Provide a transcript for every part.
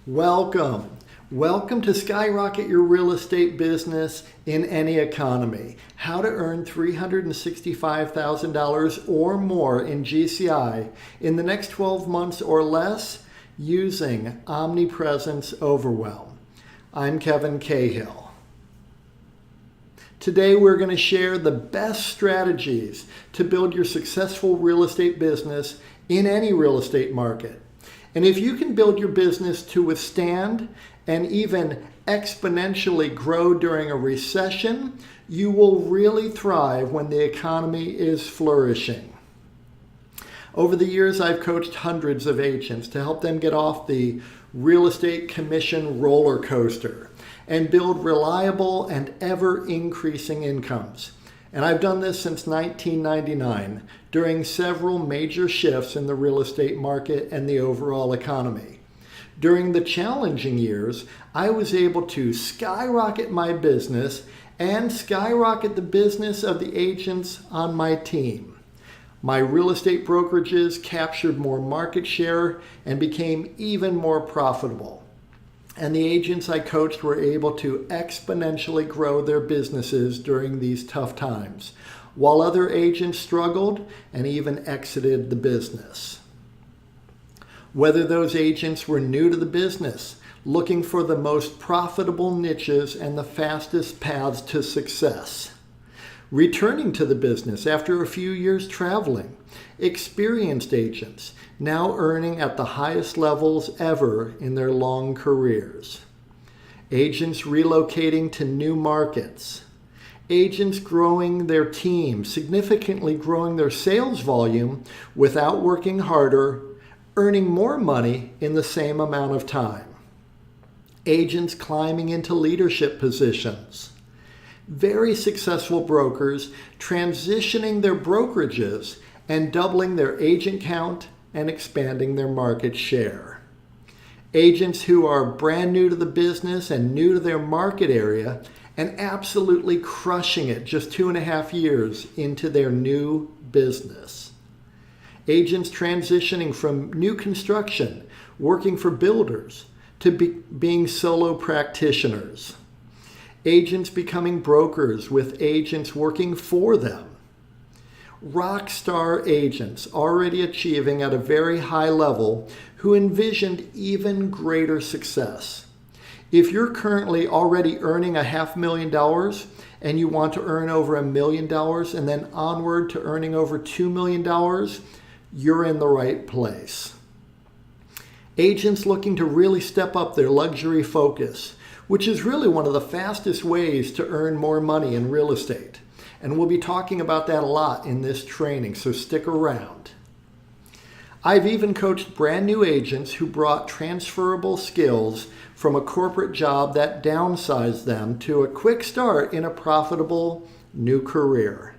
Welcome. Welcome to Skyrocket Your Real Estate Business in Any Economy. How to earn $365,000 or more in GCI in the next 12 months or less using Omnipresence Overwhelm. I'm Kevin Cahill. Today we're going to share the best strategies to build your successful real estate business in any real estate market. And if you can build your business to withstand and even exponentially grow during a recession, you will really thrive when the economy is flourishing. Over the years, I've coached hundreds of agents to help them get off the real estate commission roller coaster and build reliable and ever-increasing incomes. And I've done this since 1999 during several major shifts in the real estate market and the overall economy. During the challenging years, I was able to skyrocket my business and skyrocket the business of the agents on my team. My real estate brokerages captured more market share and became even more profitable. And the agents I coached were able to exponentially grow their businesses during these tough times, while other agents struggled and even exited the business. Whether those agents were new to the business, looking for the most profitable niches and the fastest paths to success, returning to the business after a few years traveling, experienced agents now earning at the highest levels ever in their long careers, agents relocating to new markets, agents growing their team, significantly growing their sales volume without working harder, earning more money in the same amount of time, agents climbing into leadership positions, very successful brokers transitioning their brokerages and doubling their agent count and expanding their market share. Agents who are brand new to the business and new to their market area and absolutely crushing it just 2.5 years into their new business. Agents transitioning from new construction, working for builders, to being solo practitioners. Agents becoming brokers with agents working for them. Rock star agents already achieving at a very high level who envisioned even greater success. If you're currently already earning $500,000 and you want to earn over $1 million and then onward to earning over $2 million, you're in the right place. Agents looking to really step up their luxury focus, which is really one of the fastest ways to earn more money in real estate. And we'll be talking about that a lot in this training, so stick around. I've even coached brand new agents who brought transferable skills from a corporate job that downsized them to a quick start in a profitable new career.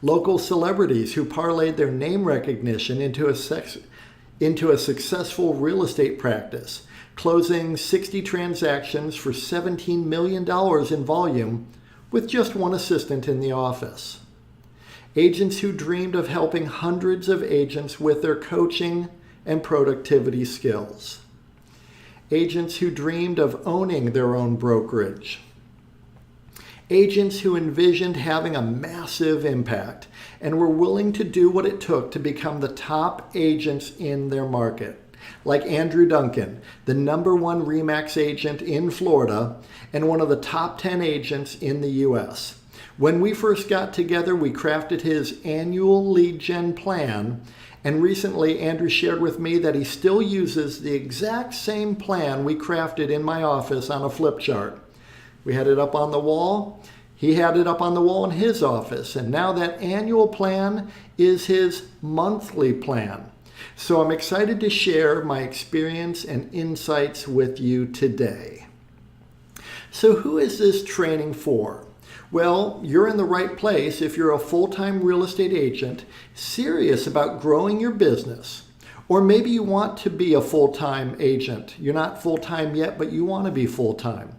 Local celebrities who parlayed their name recognition into a successful real estate practice, closing 60 transactions for $17 million in volume with just one assistant in the office. Agents who dreamed of helping hundreds of agents with their coaching and productivity skills. Agents who dreamed of owning their own brokerage. Agents who envisioned having a massive impact and were willing to do what it took to become the top agents in their market. Like Andrew Duncan, the #1 RE/MAX agent in Florida and one of the top 10 agents in the US. When we first got together, we crafted his annual lead gen plan, and recently Andrew shared with me that he still uses the exact same plan we crafted in my office on a flip chart. We had it up on the wall. He had it up on the wall in his office, and now that annual plan is his monthly plan. So I'm excited to share my experience and insights with you today. So who is this training for? Well, you're in the right place if you're a full-time real estate agent serious about growing your business. Or maybe you want to be a full-time agent. You're not full-time yet, but you want to be full-time.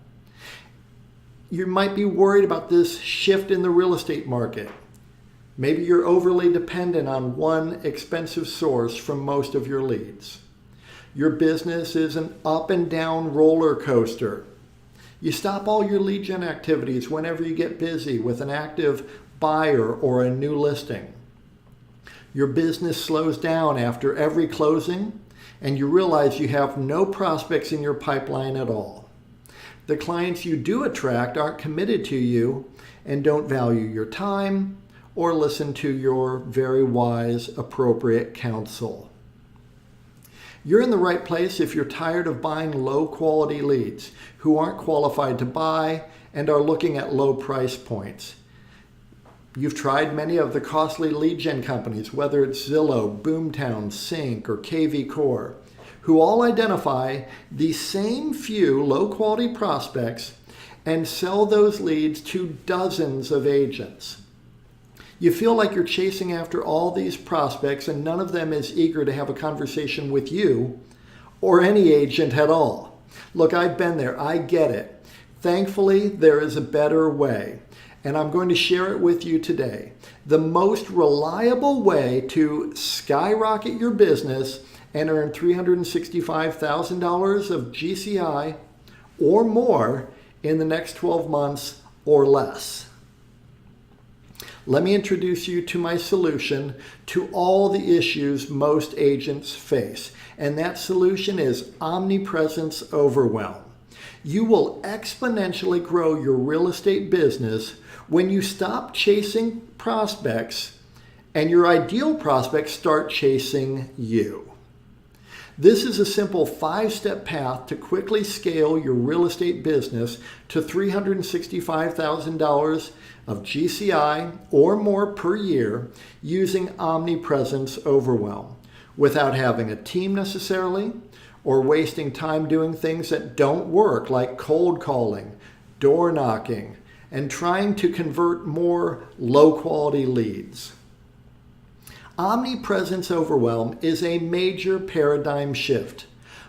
You might be worried about this shift in the real estate market. Maybe you're overly dependent on one expensive source from most of your leads. Your business is an up and down roller coaster. You stop all your lead gen activities whenever you get busy with an active buyer or a new listing. Your business slows down after every closing, and you realize you have no prospects in your pipeline at all. The clients you do attract aren't committed to you and don't value your time or listen to your very wise, appropriate counsel. You're in the right place if you're tired of buying low-quality leads who aren't qualified to buy and are looking at low price points. You've tried many of the costly lead gen companies, whether it's Zillow, Boomtown, Sync, or KV Core, who all identify the same few low-quality prospects and sell those leads to dozens of agents. You feel like you're chasing after all these prospects and none of them is eager to have a conversation with you or any agent at all. Look, I've been there. I get it. Thankfully, there is a better way, and I'm going to share it with you today. The most reliable way to skyrocket your business and earn $365,000 of GCI or more in the next 12 months or less. Let me introduce you to my solution to all the issues most agents face, and that solution is Omnipresence Overwhelm. You will exponentially grow your real estate business when you stop chasing prospects and your ideal prospects start chasing you. This is a simple 5-step path to quickly scale your real estate business to $365,000 of GCI or more per year using Omnipresence Overwhelm without having a team necessarily or wasting time doing things that don't work like cold calling, door knocking, and trying to convert more low-quality leads. Omnipresence Overwhelm is a major paradigm shift.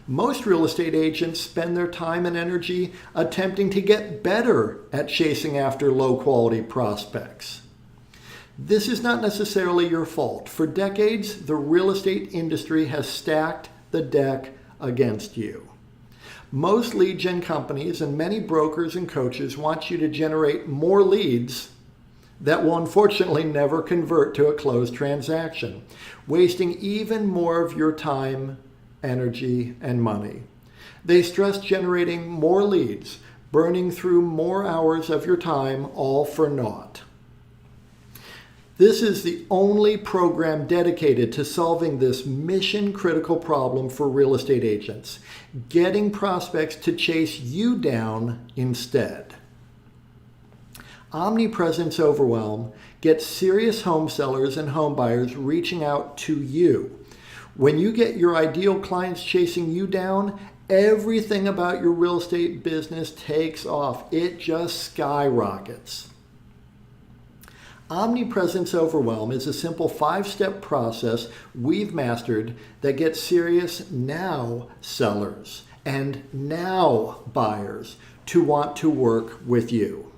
Most real estate agents spend their time and energy attempting to get better at chasing after low-quality prospects. This is not necessarily your fault. For decades, the real estate industry has stacked the deck against you. Most lead gen companies and many brokers and coaches want you to generate more leads that will unfortunately never convert to a closed transaction, wasting even more of your time, energy, and money. They stress generating more leads, burning through more hours of your time, all for naught. This is the only program dedicated to solving this mission-critical problem for real estate agents, getting prospects to chase you down instead. Omnipresence Overwhelm gets serious home sellers and home buyers reaching out to you. When you get your ideal clients chasing you down, everything about your real estate business takes off. It just skyrockets. Omnipresence Overwhelm is a simple 5-step process we've mastered that gets serious now sellers and now buyers to want to work with you.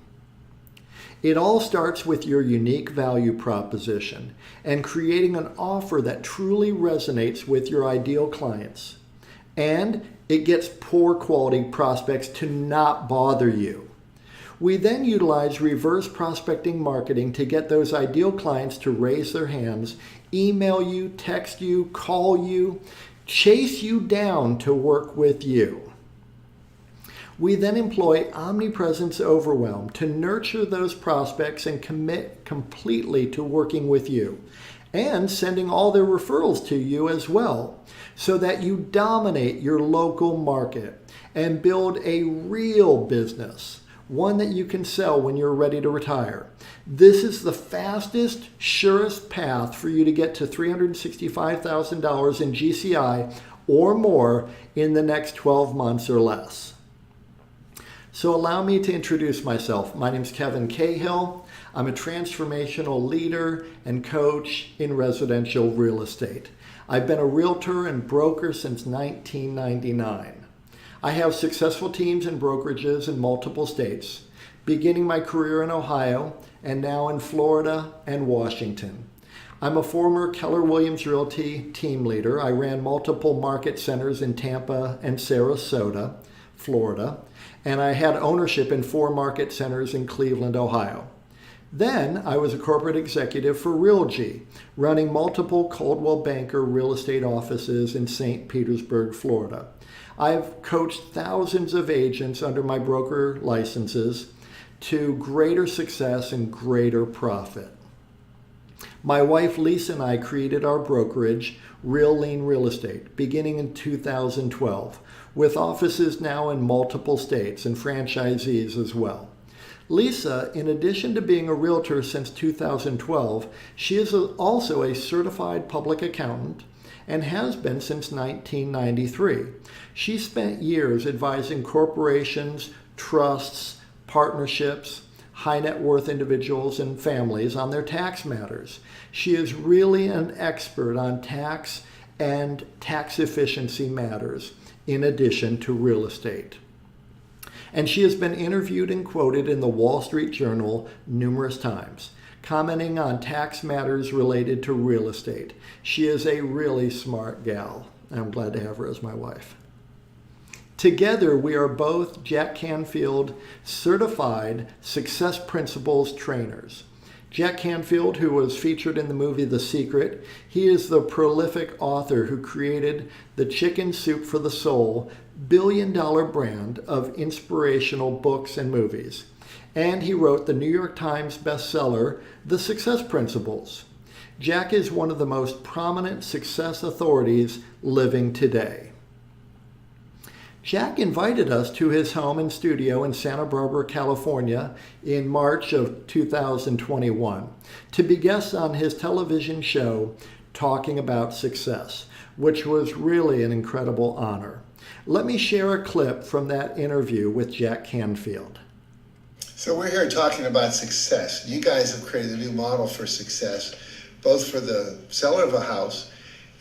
It all starts with your unique value proposition and creating an offer that truly resonates with your ideal clients. And it gets poor quality prospects to not bother you. We then utilize reverse prospecting marketing to get those ideal clients to raise their hands, email you, text you, call you, chase you down to work with you. We then employ Omnipresence Overwhelm to nurture those prospects and commit completely to working with you and sending all their referrals to you as well, so that you dominate your local market and build a real business, one that you can sell when you're ready to retire. This is the fastest, surest path for you to get to $365,000 in GCI or more in the next 12 months or less. So allow me to introduce myself. My name is Kevin Cahill. I'm a transformational leader and coach in residential real estate. I've been a realtor and broker since 1999. I have successful teams and brokerages in multiple states, beginning my career in Ohio and now in Florida and Washington. I'm a former Keller Williams Realty team leader. I ran multiple market centers in Tampa and Sarasota, Florida, and I had ownership in 4 market centers in Cleveland, Ohio. Then I was a corporate executive for Realgy, running multiple Coldwell Banker real estate offices in St. Petersburg, Florida. I've coached thousands of agents under my broker licenses to greater success and greater profit. My wife Lisa and I created our brokerage, Real Lean Real Estate, beginning in 2012, with offices now in multiple states and franchisees as well. Lisa, in addition to being a realtor since 2012, she is also a certified public accountant and has been since 1993. She spent years advising corporations, trusts, partnerships, high net worth individuals and families on their tax matters. She is really an expert on tax and tax efficiency matters, in addition to real estate. And she has been interviewed and quoted in the Wall Street Journal numerous times, commenting on tax matters related to real estate. She is a really smart gal. I'm glad to have her as my wife. Together, we are both Jack Canfield certified Success Principles trainers. Jack Canfield, who was featured in the movie The Secret, he is the prolific author who created the Chicken Soup for the Soul billion-dollar brand of inspirational books and movies. And he wrote the New York Times bestseller, The Success Principles. Jack is one of the most prominent success authorities living today. Jack invited us to his home and studio in Santa Barbara, California in March of 2021 to be guests on his television show Talking About Success, which was really an incredible honor. Let me share a clip from that interview with Jack Canfield. So we're here talking about success. You guys have created a new model for success, both for the seller of a house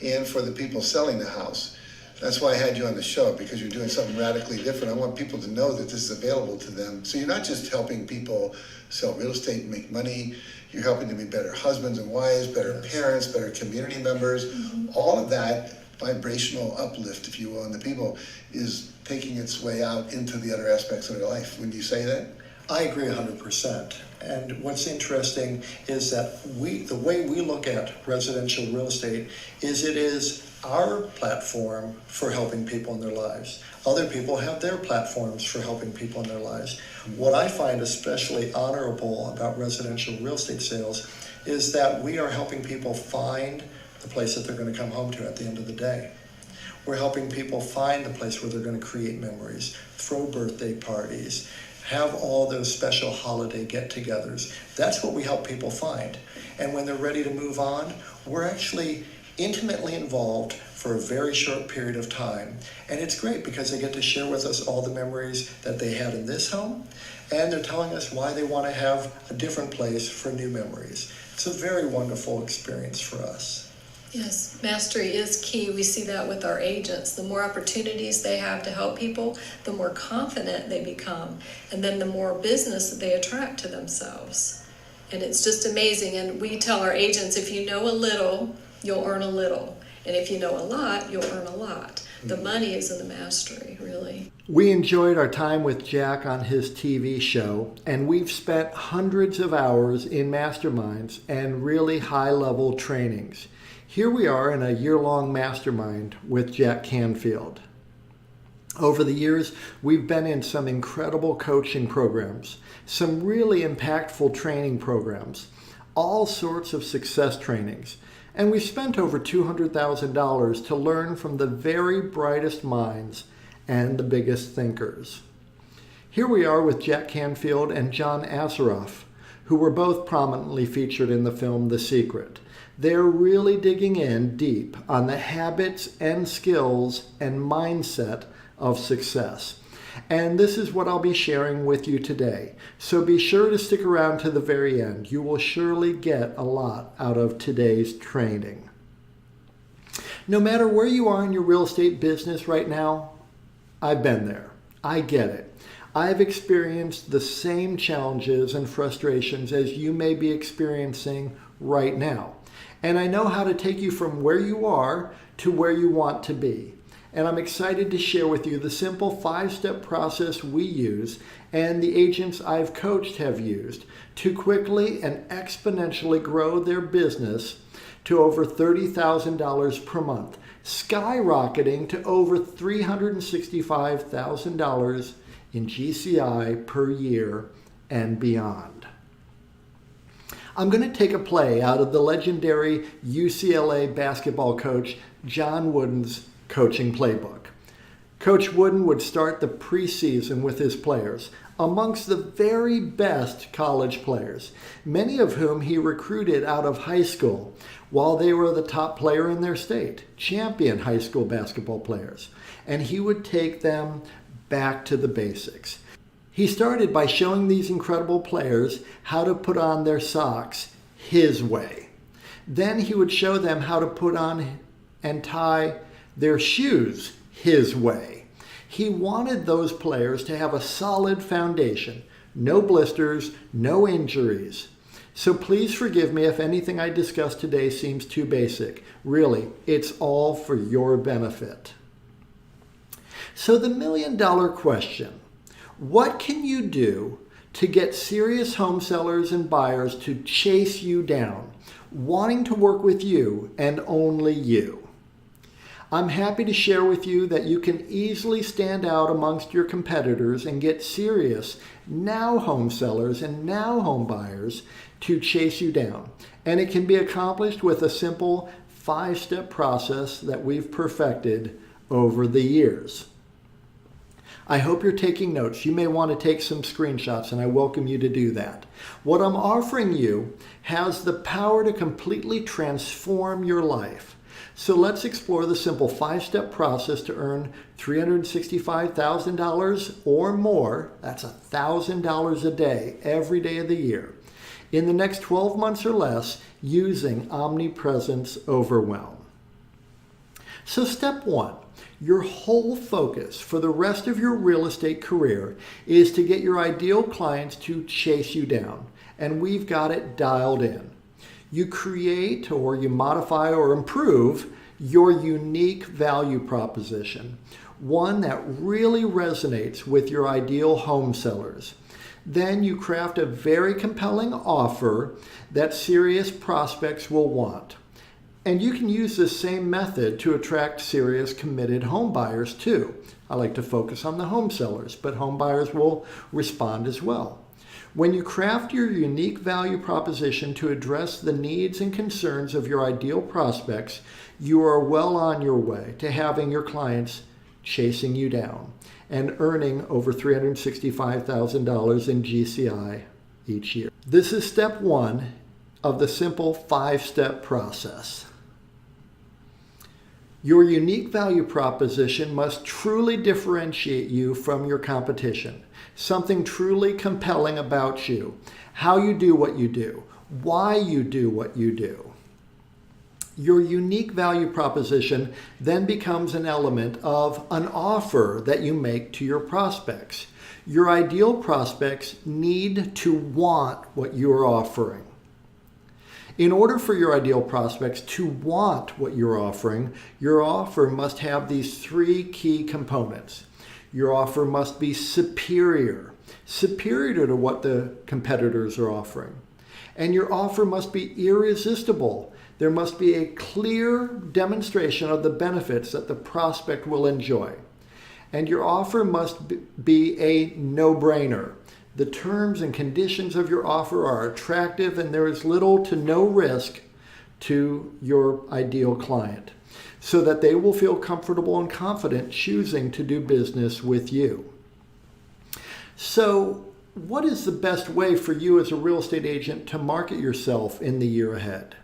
and for the people selling the house. That's why I had you on the show, because you're doing something radically different. I want people to know that this is available to them. So you're not just helping people sell real estate and make money. You're helping them be better husbands and wives, better parents, better community members. All of that vibrational uplift, if you will, in the people is taking its way out into the other aspects of their life. Wouldn't you say that? I agree 100%. And what's interesting is that the way we look at residential real estate is it is our platform for helping people in their lives. Other people have their platforms for helping people in their lives. What I find especially honorable about residential real estate sales is that we are helping people find the place that they're going to come home to at the end of the day. We're helping people find the place where they're going to create memories, throw birthday parties, have all those special holiday get-togethers. That's what we help people find. And when they're ready to move on, we're actually intimately involved for a very short period of time. And it's great because they get to share with us all the memories that they had in this home, and they're telling us why they want to have a different place for new memories. It's a very wonderful experience for us. Yes, mastery is key. We see that with our agents. The more opportunities they have to help people, the more confident they become, and then the more business that they attract to themselves. And it's just amazing. And we tell our agents, if you know a little, you'll earn a little. And if you know a lot, you'll earn a lot. The money is in the mastery, really. We enjoyed our time with Jack on his TV show, and we've spent hundreds of hours in masterminds and really high-level trainings. Here we are in a year-long mastermind with Jack Canfield. Over the years, we've been in some incredible coaching programs, some really impactful training programs, all sorts of success trainings. And we spent over $200,000 to learn from the very brightest minds and the biggest thinkers. Here we are with Jack Canfield and John Assaraf, who were both prominently featured in the film The Secret. They're really digging in deep on the habits and skills and mindset of success. And this is what I'll be sharing with you today. So be sure to stick around to the very end. You will surely get a lot out of today's training. No matter where you are in your real estate business right now, I've been there. I get it. I've experienced the same challenges and frustrations as you may be experiencing right now. And I know how to take you from where you are to where you want to be. And I'm excited to share with you the simple 5-step process we use and the agents I've coached have used to quickly and exponentially grow their business to over $30,000 per month, skyrocketing to over $365,000 in GCI per year and beyond. I'm going to take a play out of the legendary UCLA basketball coach John Wooden's coaching playbook. Coach Wooden would start the preseason with his players, amongst the very best college players, many of whom he recruited out of high school while they were the top player in their state, champion high school basketball players. And he would take them back to the basics. He started by showing these incredible players how to put on their socks his way. Then he would show them how to put on and tie their shoes his way. He wanted those players to have a solid foundation, no blisters, no injuries. So please forgive me if anything I discussed today seems too basic. Really, it's all for your benefit. So the million-dollar question, what can you do to get serious home sellers and buyers to chase you down, wanting to work with you and only you? I'm happy to share with you that you can easily stand out amongst your competitors and get serious now home sellers and now home buyers to chase you down. And it can be accomplished with a simple 5-step process that we've perfected over the years. I hope you're taking notes. You may want to take some screenshots, and I welcome you to do that. What I'm offering you has the power to completely transform your life. So let's explore the simple 5-step process to earn $365,000 or more, that's $1,000 a day, every day of the year, in the next 12 months or less using Omnipresence Overwhelm. So step 1, your whole focus for the rest of your real estate career is to get your ideal clients to chase you down, and we've got it dialed in. You create or you modify or improve your unique value proposition, one that really resonates with your ideal home sellers. Then you craft a very compelling offer that serious prospects will want. And you can use this same method to attract serious committed home buyers too. I like to focus on the home sellers, but home buyers will respond as well. When you craft your unique value proposition to address the needs and concerns of your ideal prospects, you are well on your way to having your clients chasing you down and earning over $365,000 in GCI each year. This is step 1 of the simple 5-step process. Your unique value proposition must truly differentiate you from your competition. Something truly compelling about you, how you do what you do, why you do what you do. Your unique value proposition then becomes an element of an offer that you make to your prospects. Your ideal prospects need to want what you're offering. In order for your ideal prospects to want what you're offering, your offer must have these 3 key components. Your offer must be superior to what the competitors are offering. And your offer must be irresistible. There must be a clear demonstration of the benefits that the prospect will enjoy. And your offer must be a no-brainer. The terms and conditions of your offer are attractive and there is little to no risk to your ideal client, so that they will feel comfortable and confident choosing to do business with you. So, what is the best way for you as a real estate agent to market yourself in the year ahead?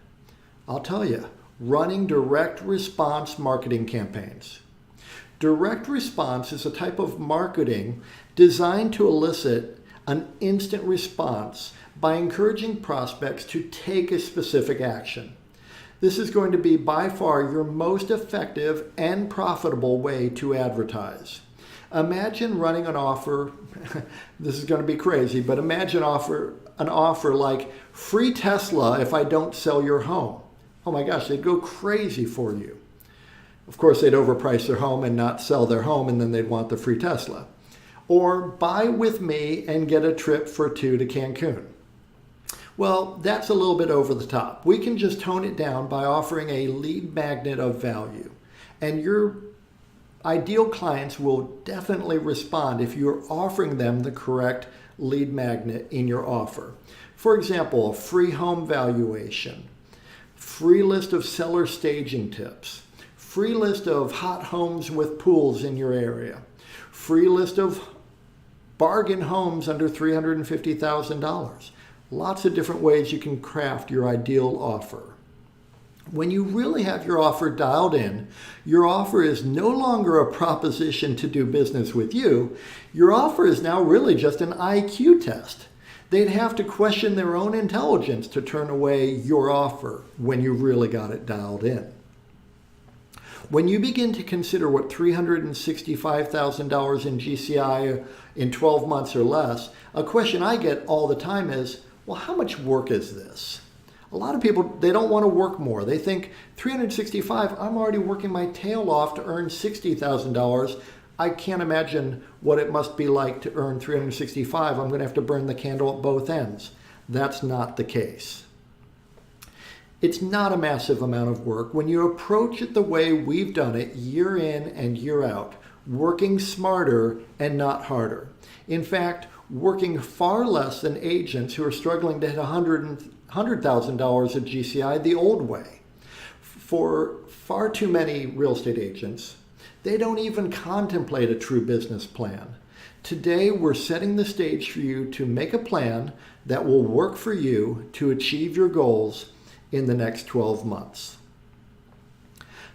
I'll tell you, running direct response marketing campaigns. Direct response is a type of marketing designed to elicit an instant response by encouraging prospects to take a specific action. This is going to be by far your most effective and profitable way to advertise. Imagine running an offer, this is going to be crazy, but imagine an offer like free Tesla if I don't sell your home. oh my gosh, they'd go crazy for you. Of course, they'd overprice their home and not sell their home, and then they'd want the free Tesla. Or buy with me and get a trip for 2 to Cancun. Well, that's a little bit over the top. We can just tone it down by offering a lead magnet of value. And your ideal clients will definitely respond if you're offering them the correct lead magnet in your offer. For example, a free home valuation, free list of seller staging tips, free list of hot homes with pools in your area, free list of bargain homes under $350,000. Lots of different ways you can craft your ideal offer. When you really have your offer dialed in, your offer is no longer a proposition to do business with you. Your offer is now really just an IQ test. They'd have to question their own intelligence to turn away your offer when you really got it dialed in. When you begin to consider what $365,000 in GCI in 12 months or less, a question I get all the time is, well, how much work is this? A lot of people, they don't want to work more. They think 365, I'm already working my tail off to earn $60,000. I can't imagine what it must be like to earn 365. I'm going to have to burn the candle at both ends. That's not the case. It's not a massive amount of work when you approach it the way we've done it year in and year out, working smarter and not harder. In fact, working far less than agents who are struggling to hit $100,000 of GCI the old way. For far too many real estate agents, they don't even contemplate a true business plan. Today, we're setting the stage for you to make a plan that will work for you to achieve your goals in the next 12 months.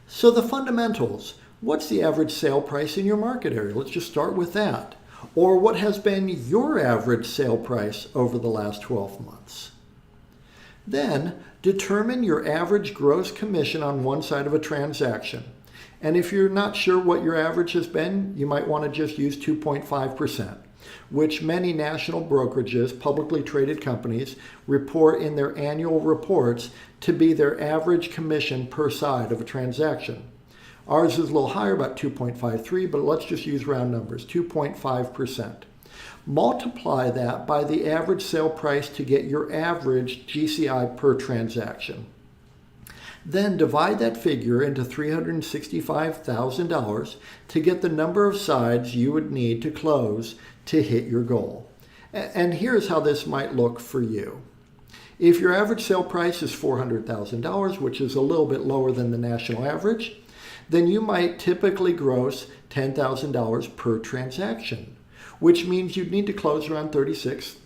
So the fundamentals, what's the average sale price in your market area? Let's just start with that. Or what has been your average sale price over the last 12 months? Then determine your average gross commission on one side of a transaction. And if you're not sure what your average has been, you might want to just use 2.5%. Which many national brokerages, publicly traded companies, report in their annual reports to be their average commission per side of a transaction. Ours is a little higher, about 2.53, but let's just use round numbers, 2.5%. Multiply that by the average sale price to get your average GCI per transaction. Then divide that figure into $365,000 to get the number of sides you would need to close to hit your goal. And here's how this might look for you. If your average sale price is $400,000, which is a little bit lower than the national average, then you might typically gross $10,000 per transaction, which means you'd need to close around 36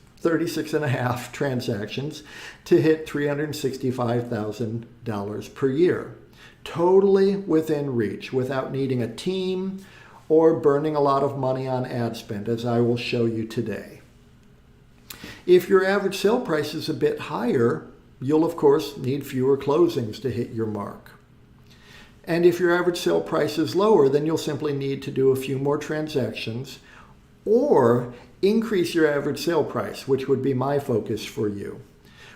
and a half transactions to hit $365,000 per year. Totally within reach, without needing a team or burning a lot of money on ad spend, as I will show you today. If your average sale price is a bit higher, you'll of course need fewer closings to hit your mark. And if your average sale price is lower, then you'll simply need to do a few more transactions or increase your average sale price, which would be my focus for you.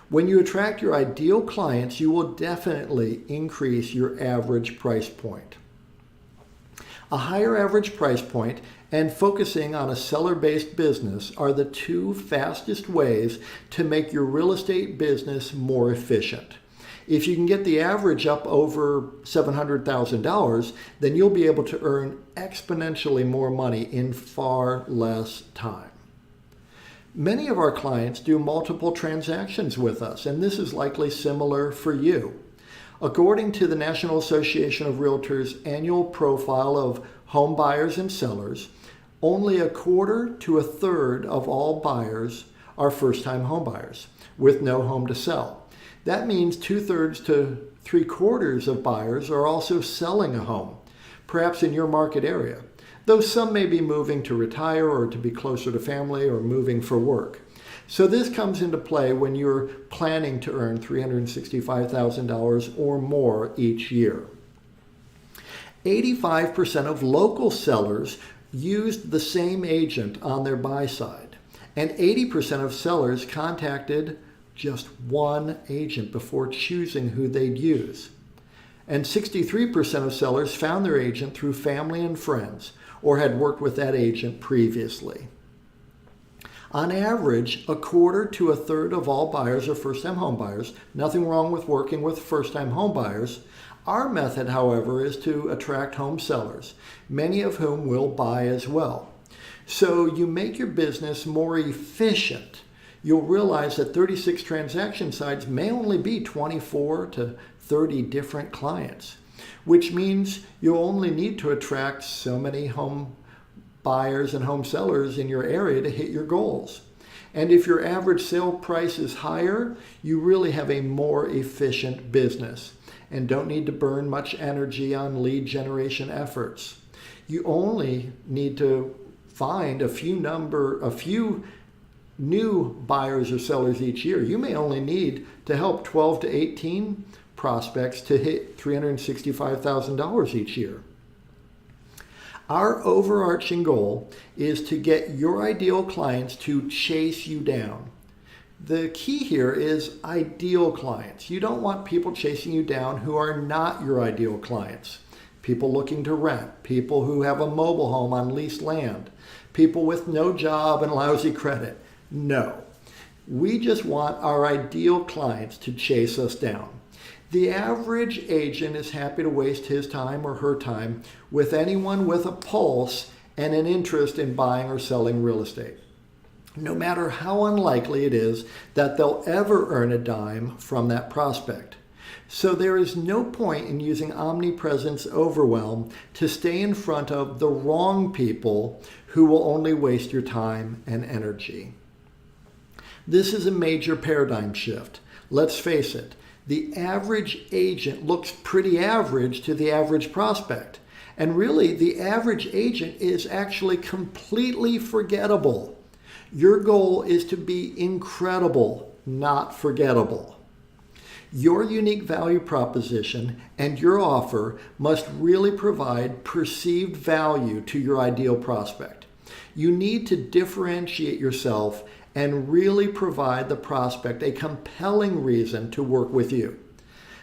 When you attract your ideal clients, you will definitely increase your average price point. A higher average price point and focusing on a seller-based business are the two fastest ways to make your real estate business more efficient. If you can get the average up over $700,000, then you'll be able to earn exponentially more money in far less time. Many of our clients do multiple transactions with us, and this is likely similar for you. According to the National Association of Realtors annual profile of home buyers and sellers, only a quarter to a third of all buyers are first-time home buyers with no home to sell. That means 2/3 to 3/4 of buyers are also selling a home, perhaps in your market area, though some may be moving to retire or to be closer to family or moving for work. So this comes into play when you're planning to earn $365,000 or more each year. 85% of local sellers used the same agent on their buy side, and 80% of sellers contacted just one agent before choosing who they'd use. And 63% of sellers found their agent through family and friends or had worked with that agent previously. On average, a quarter to a third of all buyers are first-time home buyers. Nothing wrong with working with first-time home buyers. Our method, however, is to attract home sellers, many of whom will buy as well. So you make your business more efficient. You'll realize that 36 transaction sites may only be 24 to 30 different clients, which means you'll only need to attract so many home buyers and home sellers in your area to hit your goals. And if your average sale price is higher, you really have a more efficient business and don't need to burn much energy on lead generation efforts. You only need to find a few new buyers or sellers each year. You may only need to help 12 to 18 prospects to hit $365,000 each year. Our overarching goal is to get your ideal clients to chase you down. The key here is ideal clients. You don't want people chasing you down who are not your ideal clients. People looking to rent, people who have a mobile home on leased land, people with no job and lousy credit. No, we just want our ideal clients to chase us down. The average agent is happy to waste his time or her time with anyone with a pulse and an interest in buying or selling real estate, no matter how unlikely it is that they'll ever earn a dime from that prospect. So there is no point in using Omnipresence Overwhelm to stay in front of the wrong people who will only waste your time and energy. This is a major paradigm shift. Let's face it. The average agent looks pretty average to the average prospect. And really, the average agent is actually completely forgettable. Your goal is to be incredible, not forgettable. Your unique value proposition and your offer must really provide perceived value to your ideal prospect. You need to differentiate yourself and really provide the prospect a compelling reason to work with you.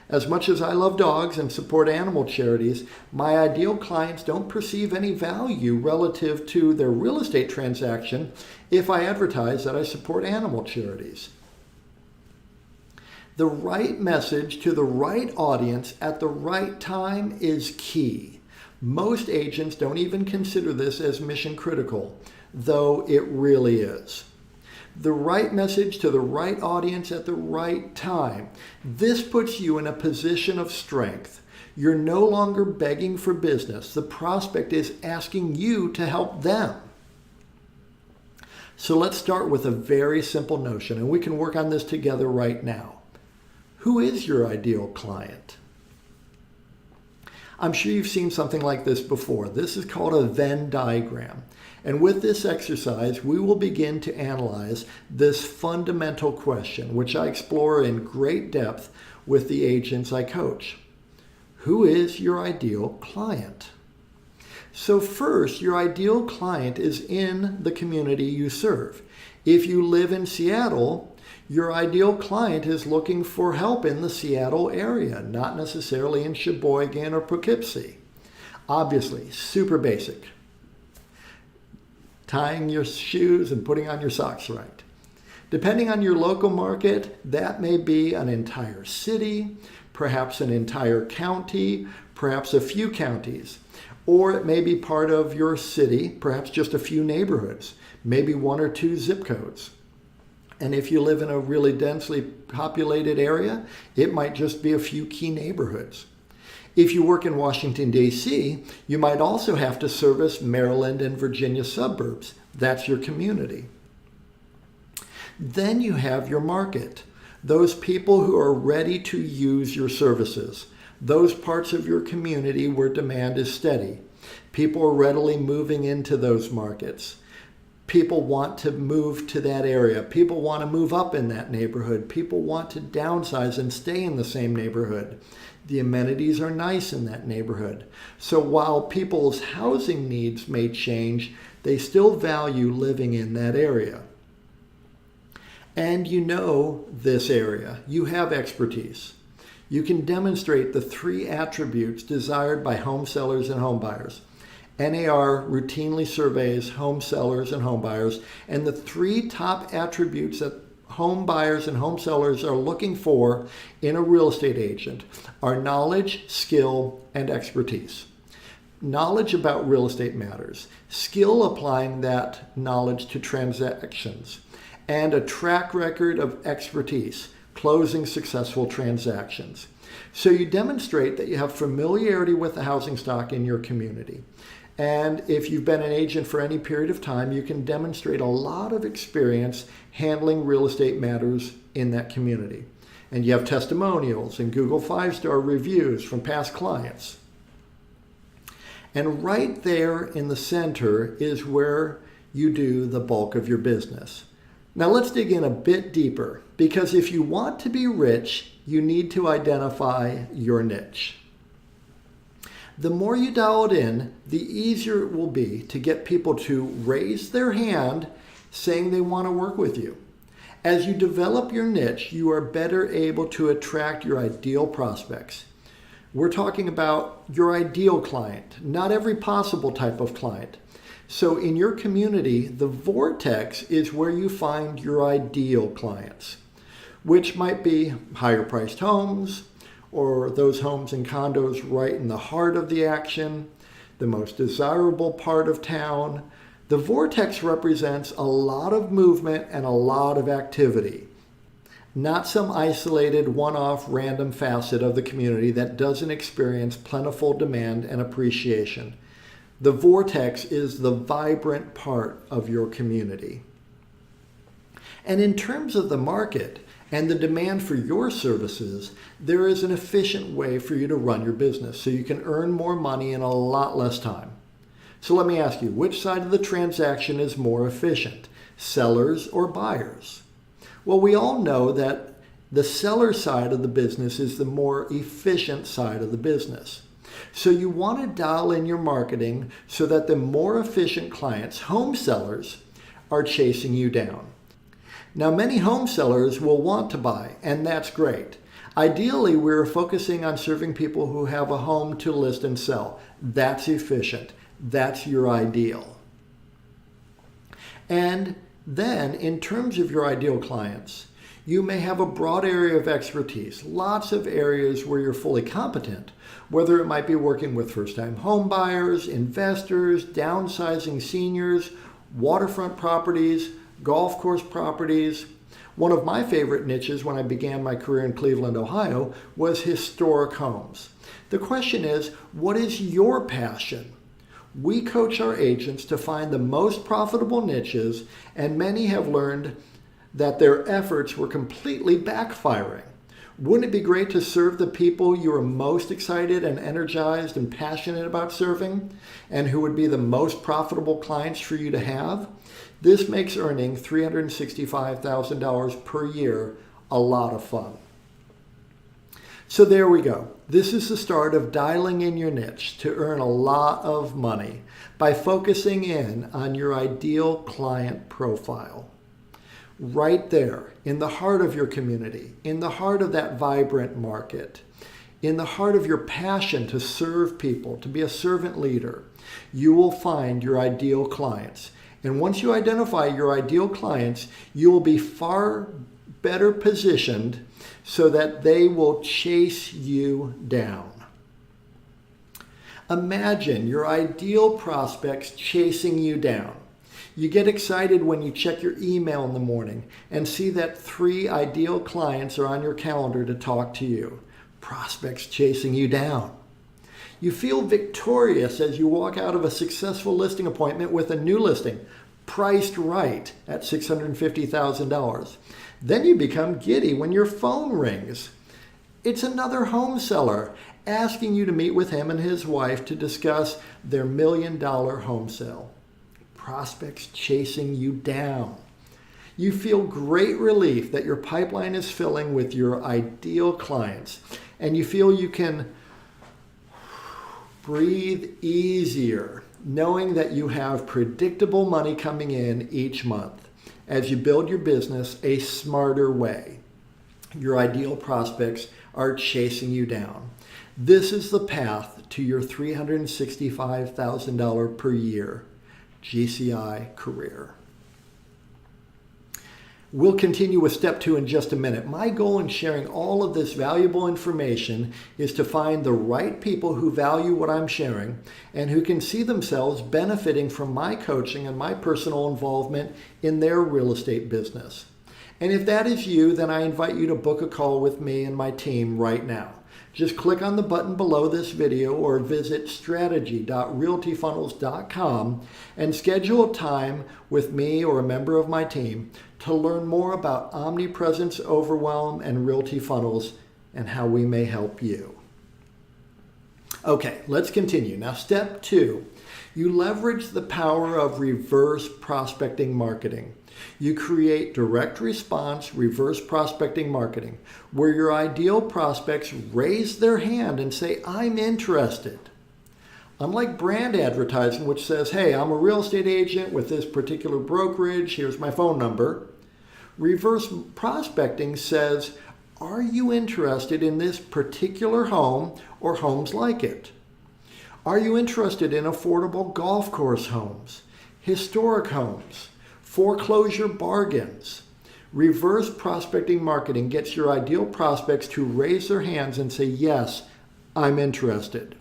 As much as I love dogs and support animal charities, my ideal clients don't perceive any value relative to their real estate transaction if I advertise that I support animal charities. The right message to the right audience at the right time is key. Most agents don't even consider this as mission critical, though it really is. The right message to the right audience at the right time. This puts you in a position of strength. You're no longer begging for business. The prospect is asking you to help them. So let's start with a very simple notion, and we can work on this together right now. Who is your ideal client? I'm sure you've seen something like this before. This is called a Venn diagram. And with this exercise, we will begin to analyze this fundamental question, which I explore in great depth with the agents I coach. Who is your ideal client? So first, your ideal client is in the community you serve. If you live in Seattle, your ideal client is looking for help in the Seattle area, not necessarily in Sheboygan or Poughkeepsie. Obviously, super basic. Tying your shoes and putting on your socks right. Depending on your local market, that may be an entire city, perhaps an entire county, perhaps a few counties, or it may be part of your city, perhaps just a few neighborhoods, maybe one or two zip codes. And if you live in a really densely populated area, it might just be a few key neighborhoods. If you work in Washington, D.C., you might also have to service Maryland and Virginia suburbs. That's your community. Then you have your market, those people who are ready to use your services, those parts of your community where demand is steady. People are readily moving into those markets. People want to move to that area. People want to move up in that neighborhood. People want to downsize and stay in the same neighborhood. The amenities are nice in that neighborhood. So while people's housing needs may change, they still value living in that area. and you know this area. You have expertise. You can demonstrate the 3 attributes desired by home sellers and home buyers. NAR routinely surveys home sellers and home buyers, and the 3 top attributes that home buyers and home sellers are looking for in a real estate agent are knowledge, skill, and expertise. Knowledge about real estate matters, skill applying that knowledge to transactions, and a track record of expertise, closing successful transactions. So you demonstrate that you have familiarity with the housing stock in your community. And if you've been an agent for any period of time, you can demonstrate a lot of experience handling real estate matters in that community. And you have testimonials and Google 5-star reviews from past clients. And right there in the center is where you do the bulk of your business. Now let's dig in a bit deeper, because if you want to be rich, you need to identify your niche. The more you dial it in, the easier it will be to get people to raise their hand saying they want to work with you. As you develop your niche, you are better able to attract your ideal prospects. We're talking about your ideal client, not every possible type of client. So in your community, the vortex is where you find your ideal clients, which might be higher priced homes, or those homes and condos right in the heart of the action, the most desirable part of town. The vortex represents a lot of movement and a lot of activity, not some isolated one-off random facet of the community that doesn't experience plentiful demand and appreciation. The vortex is the vibrant part of your community. And in terms of the market and the demand for your services, there is an efficient way for you to run your business so you can earn more money in a lot less time. So let me ask you, which side of the transaction is more efficient, sellers or buyers? Well, we all know that the seller side of the business is the more efficient side of the business. So you want to dial in your marketing so that the more efficient clients, home sellers, are chasing you down. Now, many home sellers will want to buy, and that's great. Ideally, we're focusing on serving people who have a home to list and sell. That's efficient. That's your ideal. And then, in terms of your ideal clients, you may have a broad area of expertise, lots of areas where you're fully competent, whether it might be working with first-time home buyers, investors, downsizing seniors, waterfront properties, golf course properties. One of my favorite niches when I began my career in Cleveland, Ohio, was historic homes. The question is, what is your passion? We coach our agents to find the most profitable niches, and many have learned that their efforts were completely backfiring. Wouldn't it be great to serve the people you are most excited and energized and passionate about serving, and who would be the most profitable clients for you to have? This makes earning $365,000 per year a lot of fun. So there we go. This is the start of dialing in your niche to earn a lot of money by focusing in on your ideal client profile. Right there, in the heart of your community, in the heart of that vibrant market, in the heart of your passion to serve people, to be a servant leader, you will find your ideal clients. And once you identify your ideal clients, you will be far better positioned so that they will chase you down. Imagine your ideal prospects chasing you down. You get excited when you check your email in the morning and see that 3 ideal clients are on your calendar to talk to you. Prospects chasing you down. You feel victorious as you walk out of a successful listing appointment with a new listing, priced right at $650,000. Then you become giddy when your phone rings. It's another home seller asking you to meet with him and his wife to discuss their $1 million home sale. Prospects chasing you down. You feel great relief that your pipeline is filling with your ideal clients, and you feel you can breathe easier knowing that you have predictable money coming in each month. as you build your business a smarter way. Your ideal prospects are chasing you down. This is the path to your $365,000 per year GCI career. We'll continue with step 2 in just a minute. My goal in sharing all of this valuable information is to find the right people who value what I'm sharing and who can see themselves benefiting from my coaching and my personal involvement in their real estate business. And if that is you, then I invite you to book a call with me and my team right now. Just click on the button below this video or visit strategy.realtyfunnels.com and schedule a time with me or a member of my team to learn more about Omnipresence Overwhelm and Realty Funnels and how we may help you. Okay, let's continue. Now, step 2, you leverage the power of reverse prospecting marketing. You create direct response reverse prospecting marketing, where your ideal prospects raise their hand and say, I'm interested. Unlike brand advertising, which says, hey, I'm a real estate agent with this particular brokerage, here's my phone number. Reverse prospecting says, are you interested in this particular home or homes like it? Are you interested in affordable golf course homes, historic homes, foreclosure bargains? Reverse prospecting marketing gets your ideal prospects to raise their hands and say, yes, I'm interested.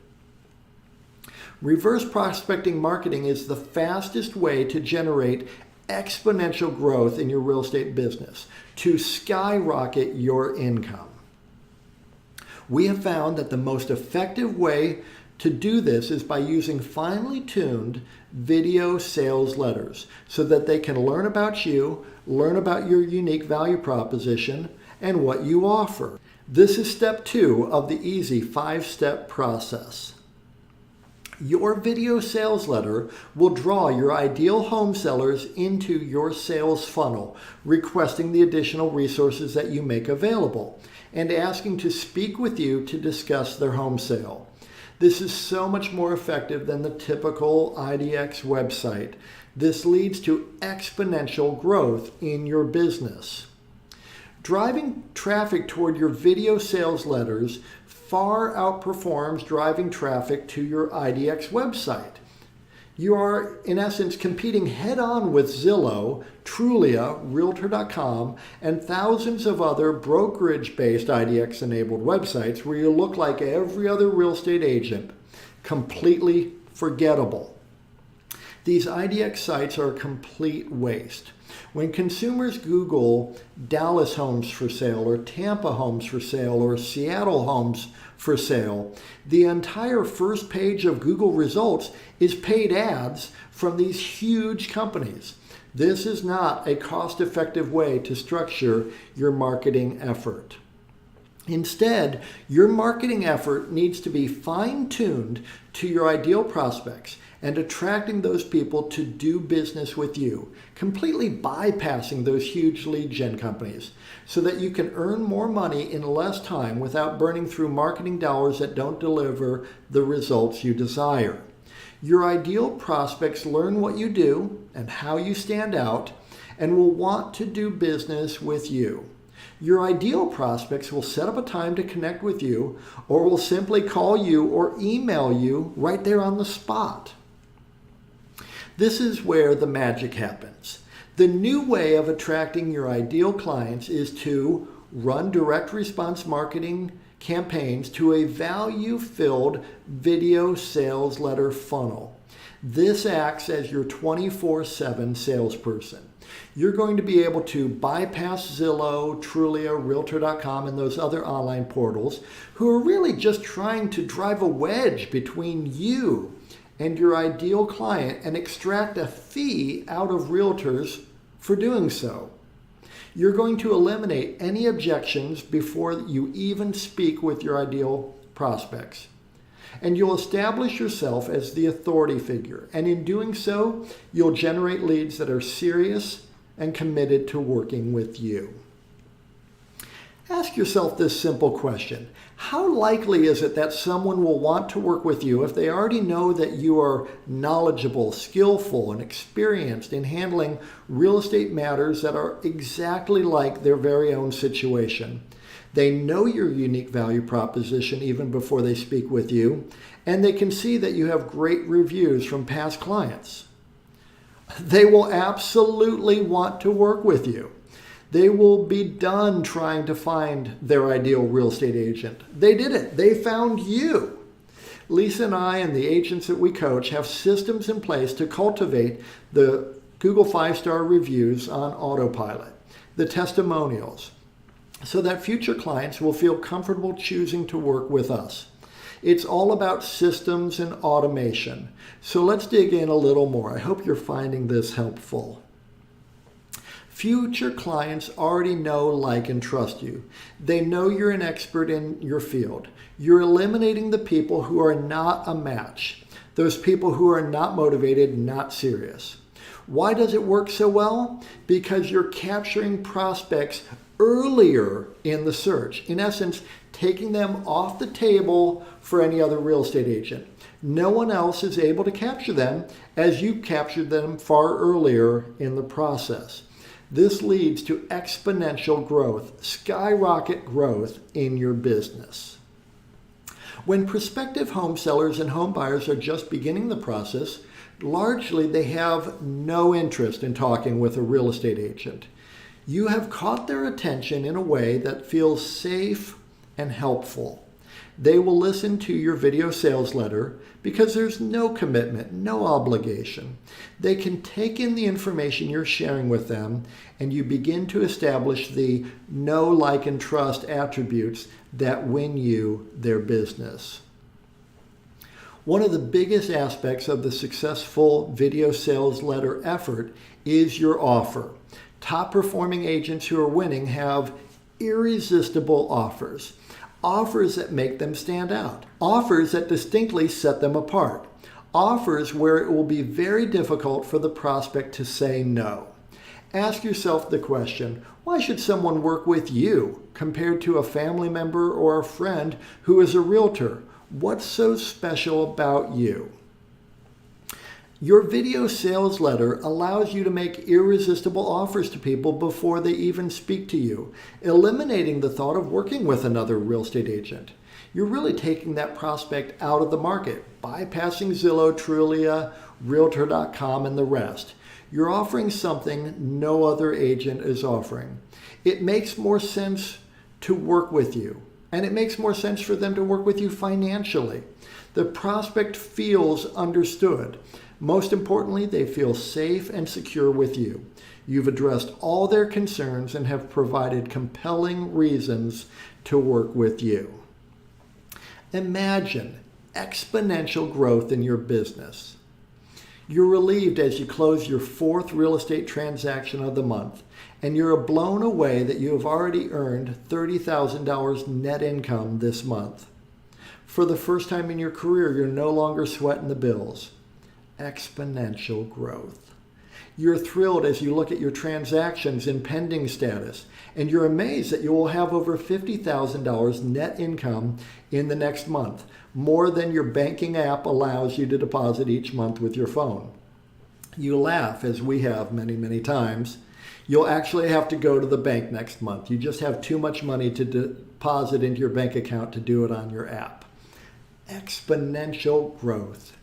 Reverse prospecting marketing is the fastest way to generate exponential growth in your real estate business, to skyrocket your income. We have found that the most effective way to do this is by using finely tuned video sales letters so that they can learn about you, learn about your unique value proposition, and what you offer. This is step 2 of the easy 5-step process. Your video sales letter will draw your ideal home sellers into your sales funnel, requesting the additional resources that you make available and asking to speak with you to discuss their home sale. This is so much more effective than the typical IDX website. This leads to exponential growth in your business. Driving traffic toward your video sales letters far outperforms driving traffic to your IDX website. You are, in essence, competing head-on with Zillow, Trulia, Realtor.com, and thousands of other brokerage-based IDX-enabled websites where you look like every other real estate agent, completely forgettable. These IDX sites are a complete waste. When consumers Google Dallas homes for sale or Tampa homes for sale or Seattle homes for sale, the entire first page of Google results is paid ads from these huge companies. This is not a cost-effective way to structure your marketing effort. Instead, your marketing effort needs to be fine-tuned to your ideal prospects and attracting those people to do business with you, completely bypassing those huge lead gen companies so that you can earn more money in less time without burning through marketing dollars that don't deliver the results you desire. Your ideal prospects learn what you do and how you stand out and will want to do business with you. Your ideal prospects will set up a time to connect with you or will simply call you or email you right there on the spot. This is where the magic happens. The new way of attracting your ideal clients is to run direct response marketing campaigns to a value-filled video sales letter funnel. This acts as your 24/7 salesperson. You're going to be able to bypass Zillow, Trulia, Realtor.com, and those other online portals who are really just trying to drive a wedge between you and your ideal client and extract a fee out of realtors for doing so. You're going to eliminate any objections before you even speak with your ideal prospects. And you'll establish yourself as the authority figure. And in doing so, you'll generate leads that are serious and committed to working with you. Ask yourself this simple question. How likely is it that someone will want to work with you if they already know that you are knowledgeable, skillful, and experienced in handling real estate matters that are exactly like their very own situation? They know your unique value proposition even before they speak with you, and they can see that you have great reviews from past clients. They will absolutely want to work with you. They will be done trying to find their ideal real estate agent. They did it. They found you. Lisa and I and the agents that we coach have systems in place to cultivate the Google 5-star reviews on autopilot, the testimonials, so that future clients will feel comfortable choosing to work with us. It's all about systems and automation. So let's dig in a little more. I hope you're finding this helpful. Future clients already know, like, and trust you. They know you're an expert in your field. You're eliminating the people who are not a match, those people who are not motivated, not serious. Why does it work so well? Because you're capturing prospects earlier in the search. In essence, taking them off the table for any other real estate agent. No one else is able to capture them as you captured them far earlier in the process. This leads to exponential growth, skyrocket growth in your business. When prospective home sellers and home buyers are just beginning the process, largely they have no interest in talking with a real estate agent. You have caught their attention in a way that feels safe and helpful. They will listen to your video sales letter because there's no commitment, no obligation. They can take in the information you're sharing with them, and you begin to establish the know, like, and trust attributes that win you their business. One of the biggest aspects of the successful video sales letter effort is your offer. Top performing agents who are winning have irresistible offers. Offers that make them stand out. Offers that distinctly set them apart. Offers where it will be very difficult for the prospect to say no. Ask yourself the question, why should someone work with you compared to a family member or a friend who is a realtor? What's so special about you? Your video sales letter allows you to make irresistible offers to people before they even speak to you, eliminating the thought of working with another real estate agent. You're really taking that prospect out of the market, bypassing Zillow, Trulia, Realtor.com, and the rest. You're offering something no other agent is offering. It makes more sense to work with you, and it makes more sense for them to work with you financially. The prospect feels understood. Most importantly, they feel safe and secure with you. You've addressed all their concerns and have provided compelling reasons to work with you. Imagine exponential growth in your business. You're relieved as you close your 4th real estate transaction of the month, and you're blown away that you have already earned $30,000 net income this month. For the first time in your career, you're no longer sweating the bills. Exponential growth. You're thrilled as you look at your transactions in pending status, and you're amazed that you will have over $50,000 net income in the next month, more than your banking app allows you to deposit each month with your phone. You laugh, as we have many, many times. You'll actually have to go to the bank next month. You just have too much money to deposit into your bank account to do it on your app. Exponential growth.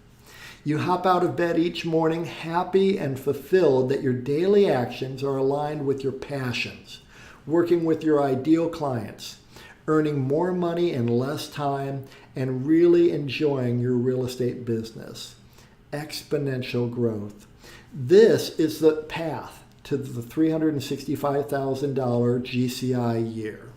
You hop out of bed each morning happy and fulfilled that your daily actions are aligned with your passions, working with your ideal clients, earning more money in less time, and really enjoying your real estate business. Exponential growth. This is the path to the $365,000 GCI year.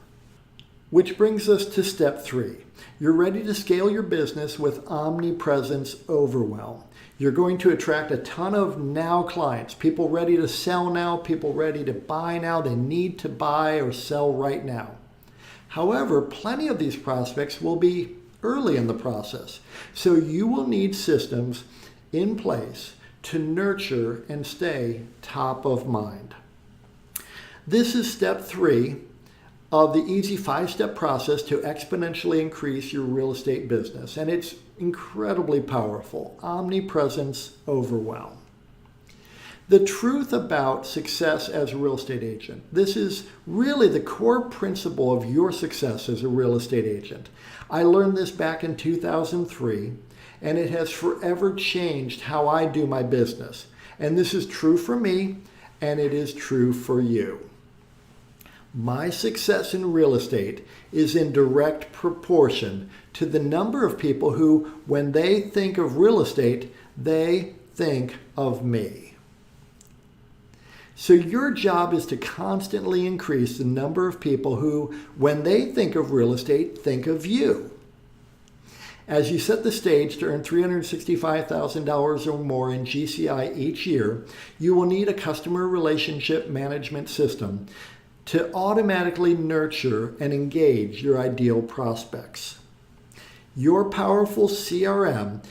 Which brings us to step 3. You're ready to scale your business with Omnipresence Overwhelm. You're going to attract a ton of now clients, people ready to sell now, people ready to buy now. They need to buy or sell right now. However, plenty of these prospects will be early in the process. So you will need systems in place to nurture and stay top of mind. This is step 3 of the easy 5-step process to exponentially increase your real estate business. And it's incredibly powerful. Omnipresence Overwhelm. The truth about success as a real estate agent. This is really the core principle of your success as a real estate agent. I learned this back in 2003, and it has forever changed how I do my business. And this is true for me, and it is true for you. My success in real estate is in direct proportion to the number of people who, when they think of real estate, they think of me. So your job is to constantly increase the number of people who, when they think of real estate, think of you. As you set the stage to earn $365,000 or more in GCI each year, you will need a customer relationship management system to automatically nurture and engage your ideal prospects. Your powerful CRM,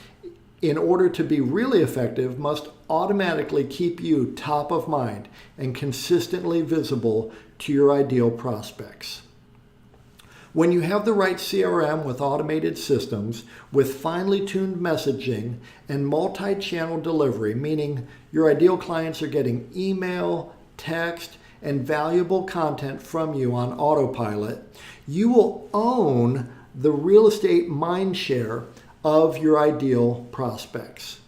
in order to be really effective, must automatically keep you top of mind and consistently visible to your ideal prospects. When you have the right CRM with automated systems, with finely tuned messaging and multi-channel delivery, meaning your ideal clients are getting email, text, and valuable content from you on autopilot, you will own the real estate mindshare of your ideal prospects.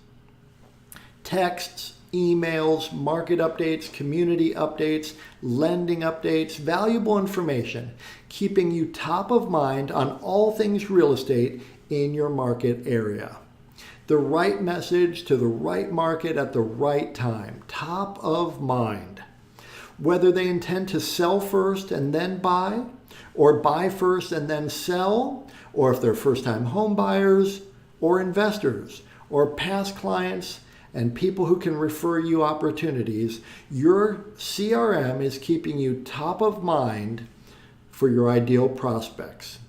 Texts, emails, market updates, community updates, lending updates, valuable information, keeping you top of mind on all things real estate in your market area. The right message to the right market at the right time, top of mind. Whether they intend to sell first and then buy, or buy first and then sell, or if they're first-time home buyers, or investors, or past clients, and people who can refer you opportunities, your CRM is keeping you top of mind for your ideal prospects.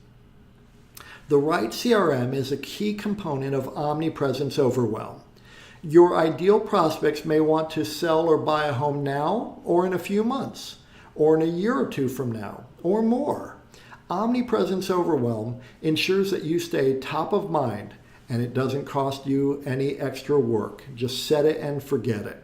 The right CRM is a key component of Omnipresence Overwhelm. Your ideal prospects may want to sell or buy a home now, or in a few months, or in a year or two from now, or more. Omnipresence Overwhelm ensures that you stay top of mind, and it doesn't cost you any extra work. Just set it and forget it.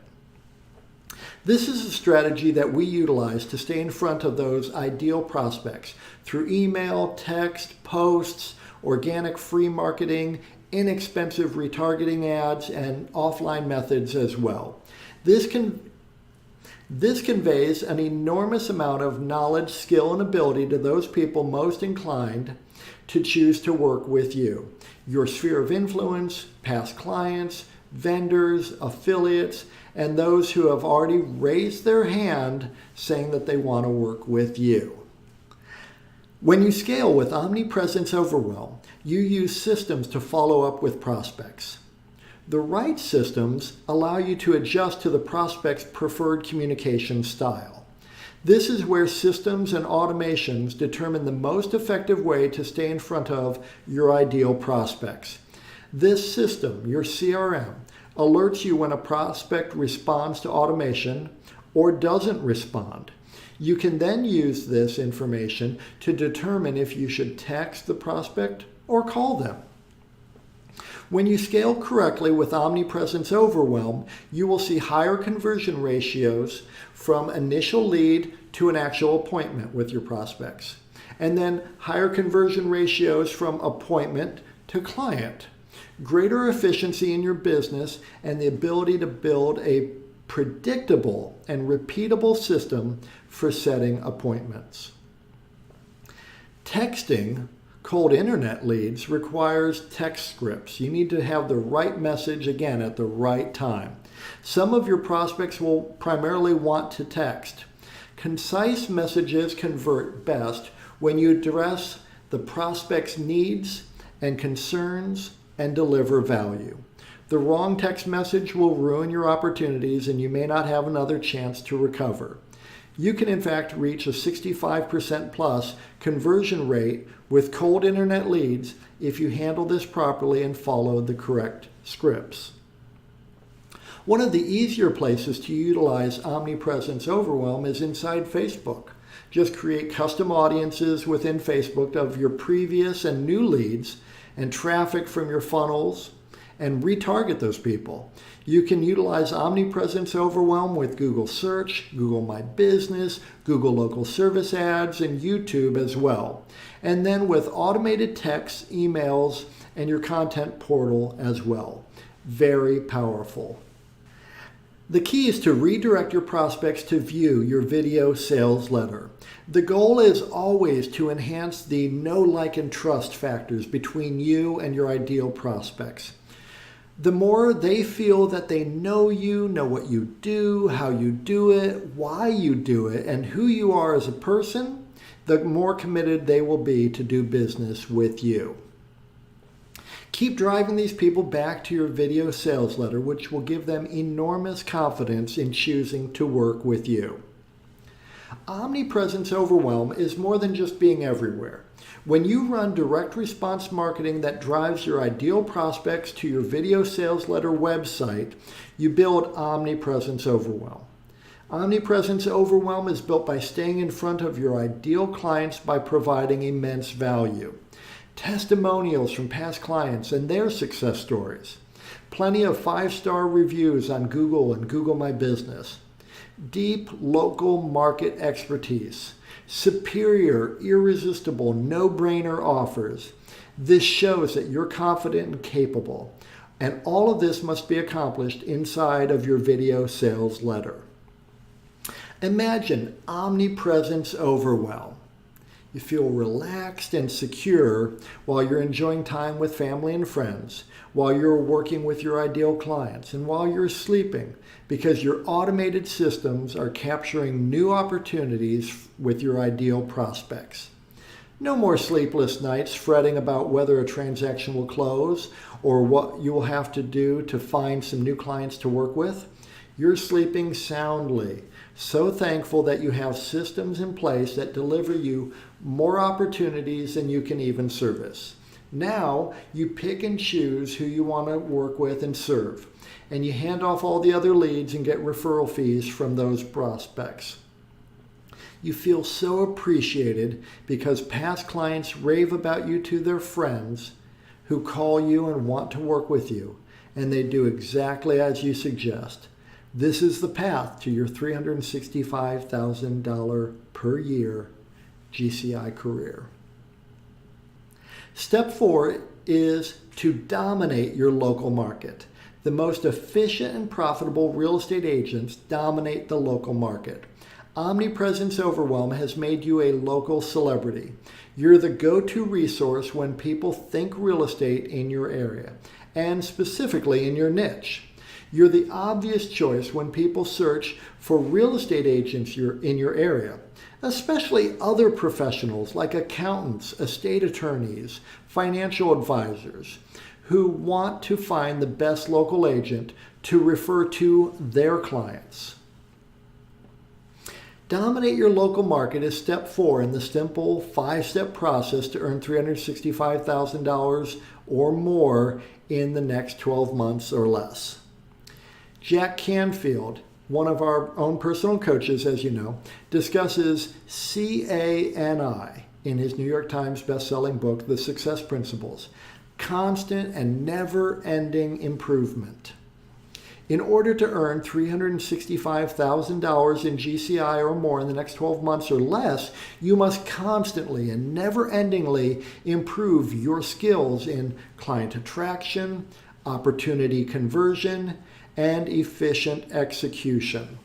This is a strategy that we utilize to stay in front of those ideal prospects through email, text, posts, organic free marketing, inexpensive retargeting ads, and offline methods as well. This conveys an enormous amount of knowledge, skill, and ability to those people most inclined to choose to work with you. Your sphere of influence, past clients, vendors, affiliates, and those who have already raised their hand saying that they want to work with you. When you scale with Omnipresence Overwhelm, you use systems to follow up with prospects. The right systems allow you to adjust to the prospect's preferred communication style. This is where systems and automations determine the most effective way to stay in front of your ideal prospects. This system, your CRM, alerts you when a prospect responds to automation or doesn't respond. You can then use this information to determine if you should text the prospect or call them. When you scale correctly with Omnipresence Overwhelm, you will see higher conversion ratios from initial lead to an actual appointment with your prospects, and then higher conversion ratios from appointment to client, greater efficiency in your business, and the ability to build a predictable and repeatable system for setting appointments. Texting cold internet leads requires text scripts. You need to have the right message again at the right time. Some of your prospects will primarily want to text. Concise messages convert best when you address the prospect's needs and concerns and deliver value. The wrong text message will ruin your opportunities and you may not have another chance to recover. You can in fact reach a 65% plus conversion rate with cold internet leads if you handle this properly and follow the correct scripts. One of the easier places to utilize Omnipresence Overwhelm is inside Facebook. Just create custom audiences within Facebook of your previous and new leads and traffic from your funnels and retarget those people. You can utilize Omnipresence Overwhelm with Google Search, Google My Business, Google Local Service Ads, and YouTube as well. And then with automated texts, emails, and your content portal as well. Very powerful. The key is to redirect your prospects to view your video sales letter. The goal is always to enhance the know, like, and trust factors between you and your ideal prospects. The more they feel that they know you, know what you do, how you do it, why you do it, and who you are as a person, the more committed they will be to do business with you. Keep driving these people back to your video sales letter, which will give them enormous confidence in choosing to work with you. Omnipresence Overwhelm is more than just being everywhere. When you run direct response marketing that drives your ideal prospects to your video sales letter website, you build Omnipresence Overwhelm. Omnipresence Overwhelm is built by staying in front of your ideal clients by providing immense value. Testimonials from past clients and their success stories. Plenty of 5-star reviews on Google and Google My Business. Deep local market expertise. Superior, irresistible, no-brainer offers. This shows that you're confident and capable. And all of this must be accomplished inside of your video sales letter. Imagine Omnipresence Overwhelm. You feel relaxed and secure while you're enjoying time with family and friends, while you're working with your ideal clients, and while you're sleeping, because your automated systems are capturing new opportunities with your ideal prospects. No more sleepless nights fretting about whether a transaction will close or what you will have to do to find some new clients to work with. You're sleeping soundly, so thankful that you have systems in place that deliver you more opportunities than you can even service. Now you pick and choose who you want to work with and serve, and you hand off all the other leads and get referral fees from those prospects. You feel so appreciated because past clients rave about you to their friends who call you and want to work with you, and they do exactly as you suggest. This is the path to your $365,000 per year GCI career. Step 4 is to dominate your local market. The most efficient and profitable real estate agents dominate the local market. Omnipresence Overwhelm has made you a local celebrity. You're the go-to resource when people think real estate in your area, and specifically in your niche. You're the obvious choice when people search for real estate agents in your area, especially other professionals like accountants, estate attorneys, financial advisors, who want to find the best local agent to refer to their clients. Dominate your local market is step 4 in the simple 5-step process to earn $365,000 or more in the next 12 months or less. Jack Canfield, one of our own personal coaches, as you know, discusses CANI in his New York Times best-selling book, The Success Principles, constant and never-ending improvement. In order to earn $365,000 in GCI or more in the next 12 months or less, you must constantly and never-endingly improve your skills in client attraction, opportunity conversion, and efficient execution.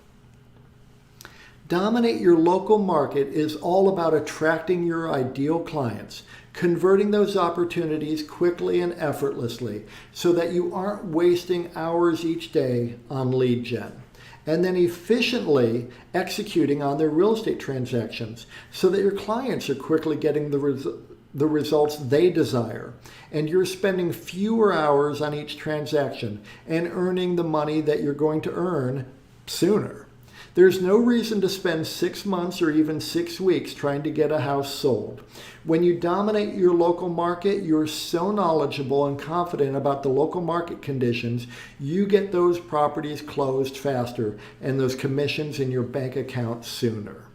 Dominate your local market is all about attracting your ideal clients, converting those opportunities quickly and effortlessly so that you aren't wasting hours each day on lead gen, and then efficiently executing on their real estate transactions so that your clients are quickly getting the results they desire, and you're spending fewer hours on each transaction and earning the money that you're going to earn sooner. There's no reason to spend 6 months or even 6 weeks trying to get a house sold. When you dominate your local market, you're so knowledgeable and confident about the local market conditions, you get those properties closed faster and those commissions in your bank account sooner.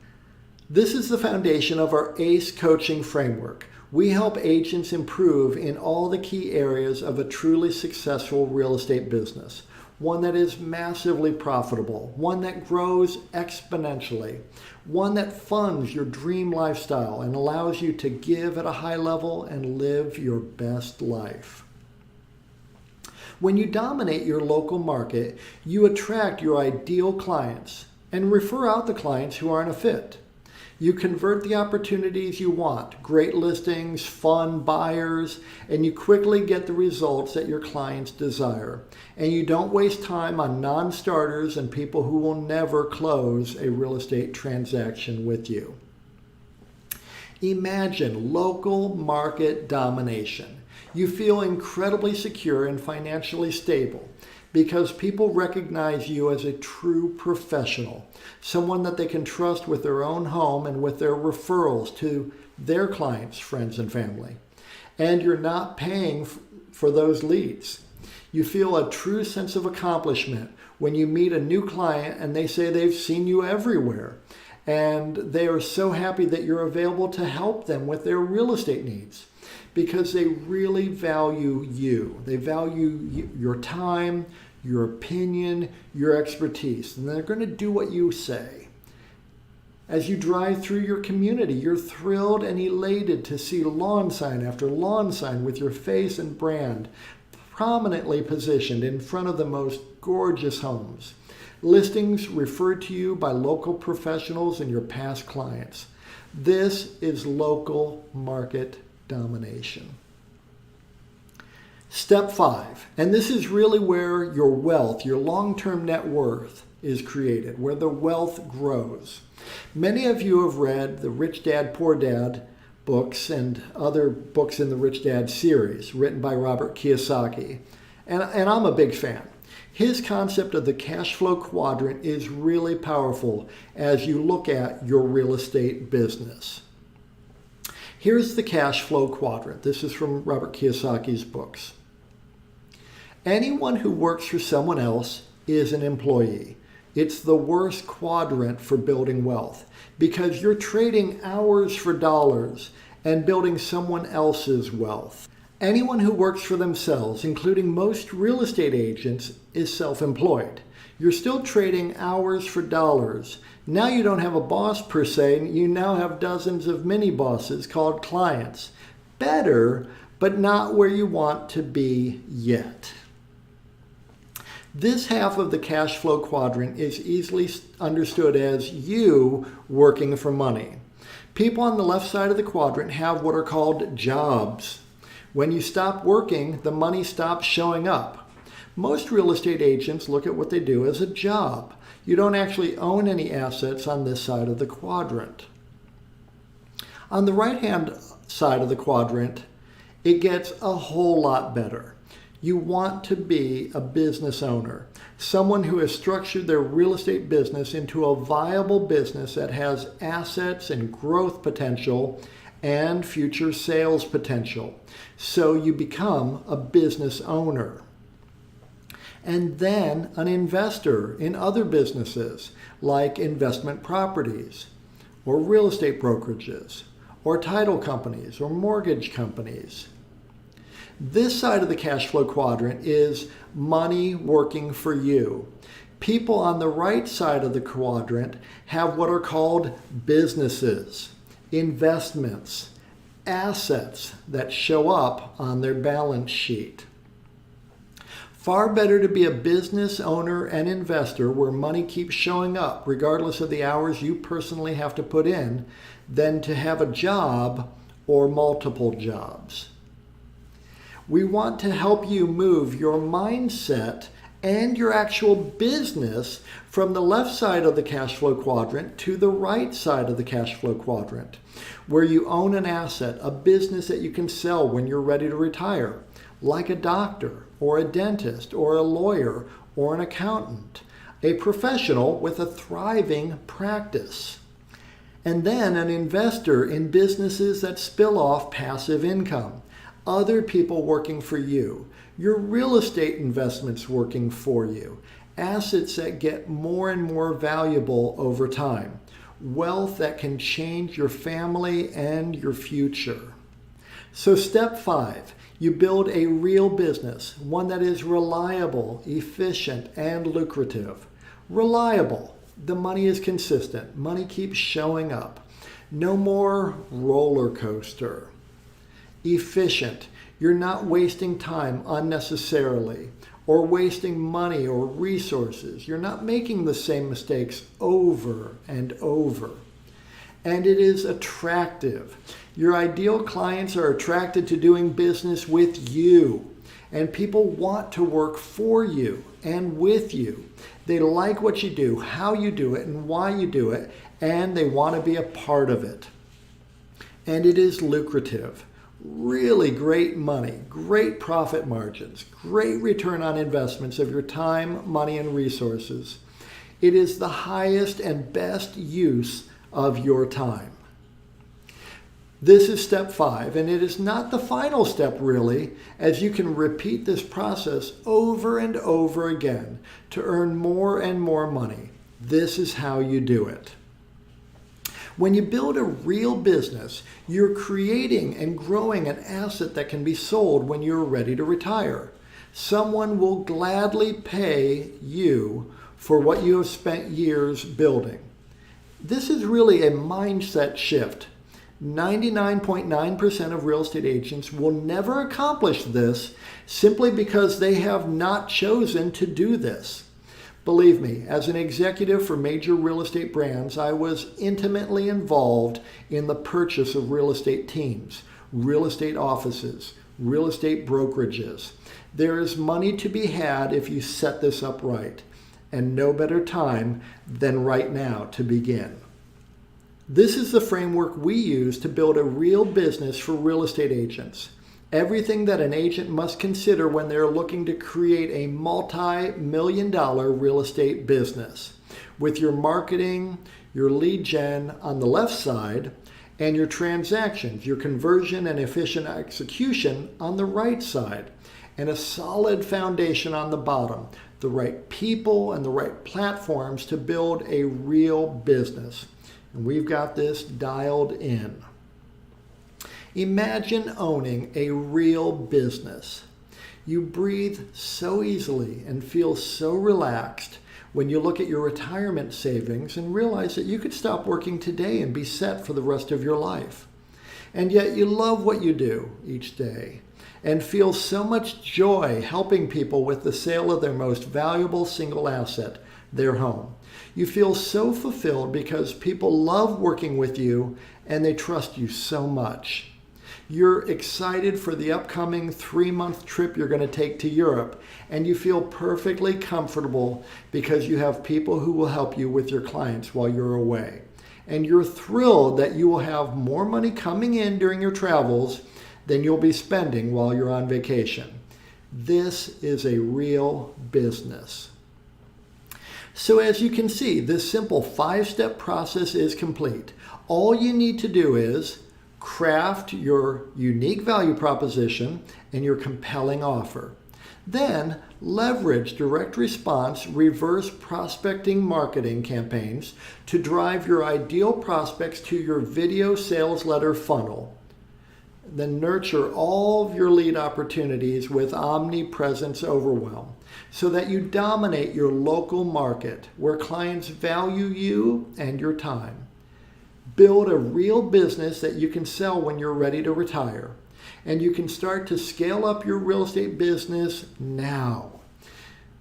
This is the foundation of our ACE coaching framework. We help agents improve in all the key areas of a truly successful real estate business. One that is massively profitable, one that grows exponentially, one that funds your dream lifestyle and allows you to give at a high level and live your best life. When you dominate your local market, you attract your ideal clients and refer out the clients who aren't a fit. You convert the opportunities you want, great listings, fun buyers, and you quickly get the results that your clients desire. And you don't waste time on non-starters and people who will never close a real estate transaction with you. Imagine local market domination. You feel incredibly secure and financially stable because people recognize you as a true professional, someone that they can trust with their own home and with their referrals to their clients, friends, and family. And you're not paying for those leads. You feel a true sense of accomplishment when you meet a new client and they say they've seen you everywhere. And they are so happy that you're available to help them with their real estate needs because they really value you. They value your time, your opinion, your expertise, and they're going to do what you say. As you drive through your community, you're thrilled and elated to see lawn sign after lawn sign with your face and brand prominently positioned in front of the most gorgeous homes. Listings referred to you by local professionals and your past clients. This is local market domination. Step 5, and this is really where your wealth, your long-term net worth is created, where the wealth grows. Many of you have read the Rich Dad, Poor Dad books and other books in the Rich Dad series written by Robert Kiyosaki, and I'm a big fan. His concept of the cash flow quadrant is really powerful as you look at your real estate business. Here's the cash flow quadrant. This is from Robert Kiyosaki's books. Anyone who works for someone else is an employee. It's the worst quadrant for building wealth because you're trading hours for dollars and building someone else's wealth. Anyone who works for themselves, including most real estate agents, is self-employed. You're still trading hours for dollars. Now you don't have a boss per se, you now have dozens of mini bosses called clients. Better, but not where you want to be yet. This half of the cash flow quadrant is easily understood as you working for money. People on the left side of the quadrant have what are called jobs. When you stop working, the money stops showing up. Most real estate agents look at what they do as a job. You don't actually own any assets on this side of the quadrant. On the right-hand side of the quadrant, it gets a whole lot better. You want to be a business owner, someone who has structured their real estate business into a viable business that has assets and growth potential and future sales potential. So you become a business owner. And then an investor in other businesses like investment properties or real estate brokerages or title companies or mortgage companies. This side of the cash flow quadrant is money working for you. People on the right side of the quadrant have what are called businesses, investments, assets that show up on their balance sheet. Far better to be a business owner and investor where money keeps showing up regardless of the hours you personally have to put in than to have a job or multiple jobs. We want to help you move your mindset and your actual business from the left side of the cash flow quadrant to the right side of the cash flow quadrant, where you own an asset, a business that you can sell when you're ready to retire, like a doctor or a dentist or a lawyer or an accountant, a professional with a thriving practice. And then an investor in businesses that spill off passive income, other people working for you, your real estate investments working for you, assets that get more and more valuable over time, wealth that can change your family and your future. So step 5, you build a real business, one that is reliable, efficient, and lucrative. Reliable. The money is consistent. Money keeps showing up. No more roller coaster. Efficient. You're not wasting time unnecessarily or wasting money or resources. You're not making the same mistakes over and over. And it is attractive. Your ideal clients are attracted to doing business with you, and people want to work for you and with you. They like what you do, how you do it, and why you do it, and they want to be a part of it. And it is lucrative. Really great money, great profit margins, great return on investments of your time, money, and resources. It is the highest and best use of your time. This is step 5, and it is not the final step really, as you can repeat this process over and over again to earn more and more money. This is how you do it. When you build a real business, you're creating and growing an asset that can be sold when you're ready to retire. Someone will gladly pay you for what you have spent years building. This is really a mindset shift. 99.9% of real estate agents will never accomplish this simply because they have not chosen to do this. Believe me, as an executive for major real estate brands, I was intimately involved in the purchase of real estate teams, real estate offices, real estate brokerages. There is money to be had if you set this up right, and no better time than right now to begin. This is the framework we use to build a real business for real estate agents. Everything that an agent must consider when they're looking to create a multi-million-dollar real estate business, with your marketing, your lead gen on the left side, and your transactions, your conversion and efficient execution on the right side, and a solid foundation on the bottom, the right people and the right platforms to build a real business. And we've got this dialed in. Imagine owning a real business. You breathe so easily and feel so relaxed when you look at your retirement savings and realize that you could stop working today and be set for the rest of your life. And yet you love what you do each day and feel so much joy helping people with the sale of their most valuable single asset, their home. You feel so fulfilled because people love working with you and they trust you so much. You're excited for the upcoming 3-month trip you're going to take to Europe, and you feel perfectly comfortable because you have people who will help you with your clients while you're away. And you're thrilled that you will have more money coming in during your travels than you'll be spending while you're on vacation. This is a real business. So as you can see, this simple 5-step process is complete. All you need to do is craft your unique value proposition and your compelling offer. Then leverage direct response, reverse prospecting marketing campaigns to drive your ideal prospects to your video sales letter funnel. Then nurture all of your lead opportunities with Omnipresence Overwhelm so that you dominate your local market where clients value you and your time. Build a real business that you can sell when you're ready to retire. And you can start to scale up your real estate business now.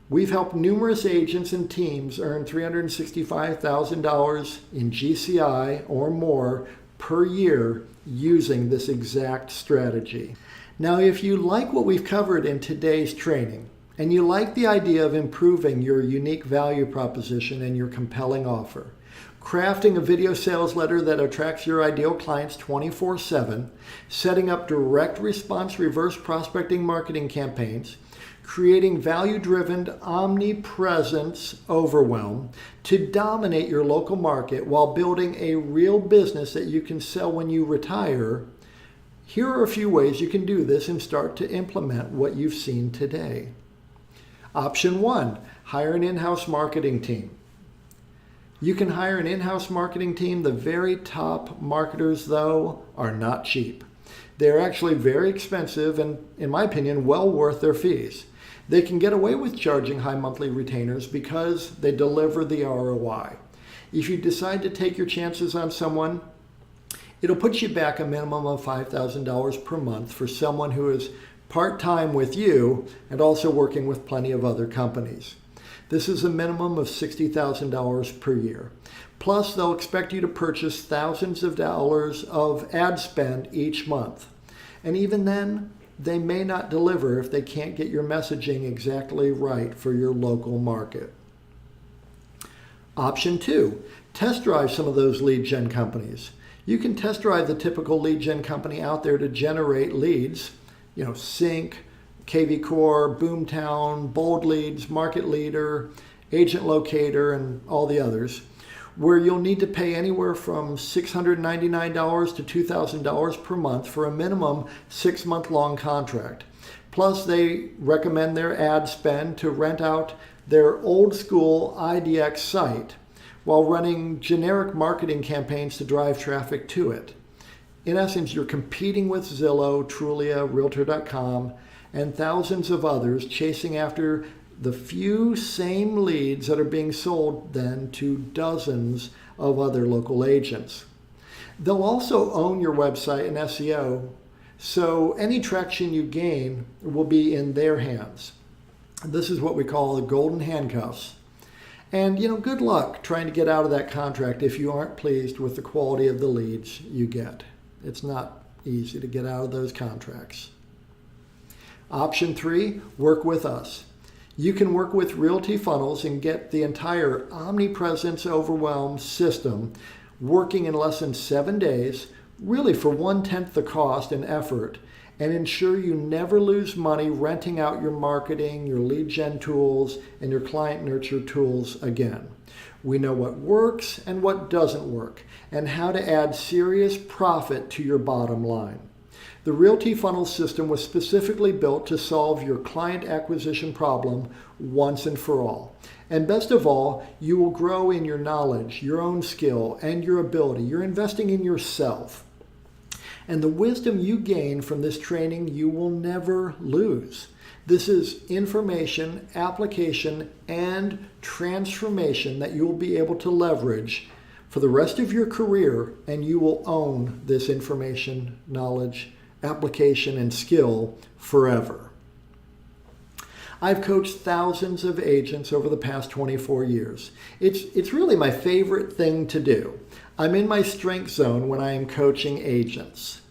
We've helped numerous agents and teams earn $365,000 in GCI or more per year using this exact strategy. Now, if you like what we've covered in today's training, and you like the idea of improving your unique value proposition and your compelling offer, crafting a video sales letter that attracts your ideal clients 24/7, setting up direct response reverse prospecting marketing campaigns, creating value-driven omnipresence overwhelm to dominate your local market while building a real business that you can sell when you retire, here are a few ways you can do this and start to implement what you've seen today. Option 1, hire an in-house marketing team. You can hire an in-house marketing team. The very top marketers, though, are not cheap. They're actually very expensive and, in my opinion, well worth their fees. They can get away with charging high monthly retainers because they deliver the ROI. If you decide to take your chances on someone, it'll put you back a minimum of $5,000 per month for someone who is part-time with you and also working with plenty of other companies. This is a minimum of $60,000 per year. Plus, they'll expect you to purchase thousands of dollars of ad spend each month. And even then, they may not deliver if they can't get your messaging exactly right for your local market. Option 2, test drive some of those lead gen companies. You can test drive the typical lead gen company out there to generate leads, Sync, KV Core, Boomtown, Bold Leads, Market Leader, Agent Locator, and all the others, where you'll need to pay anywhere from $699 to $2,000 per month for a minimum 6-month long contract. Plus, they recommend their ad spend to rent out their old school IDX site while running generic marketing campaigns to drive traffic to it. In essence, you're competing with Zillow, Trulia, Realtor.com, and thousands of others, chasing after the few same leads that are being sold then to dozens of other local agents. They'll also own your website and SEO, so any traction you gain will be in their hands. This is what we call the golden handcuffs. And good luck trying to get out of that contract if you aren't pleased with the quality of the leads you get. It's not easy to get out of those contracts. Option 3, work with us. You can work with Realty Funnels and get the entire Omnipresence Overwhelm system working in less than 7 days, really for 1/10 the cost and effort, and ensure you never lose money renting out your marketing, your lead gen tools, and your client nurture tools again. We know what works and what doesn't work, and how to add serious profit to your bottom line. The Realty Funnel system was specifically built to solve your client acquisition problem once and for all. And best of all, you will grow in your knowledge, your own skill, and your ability. You're investing in yourself. And the wisdom you gain from this training, you will never lose. This is information, application, and transformation that you will be able to leverage for the rest of your career, and you will own this information, knowledge, application, and skill forever. I've coached thousands of agents over the past 24 years. It's really my favorite thing to do. I'm in my strength zone when I am coaching agents.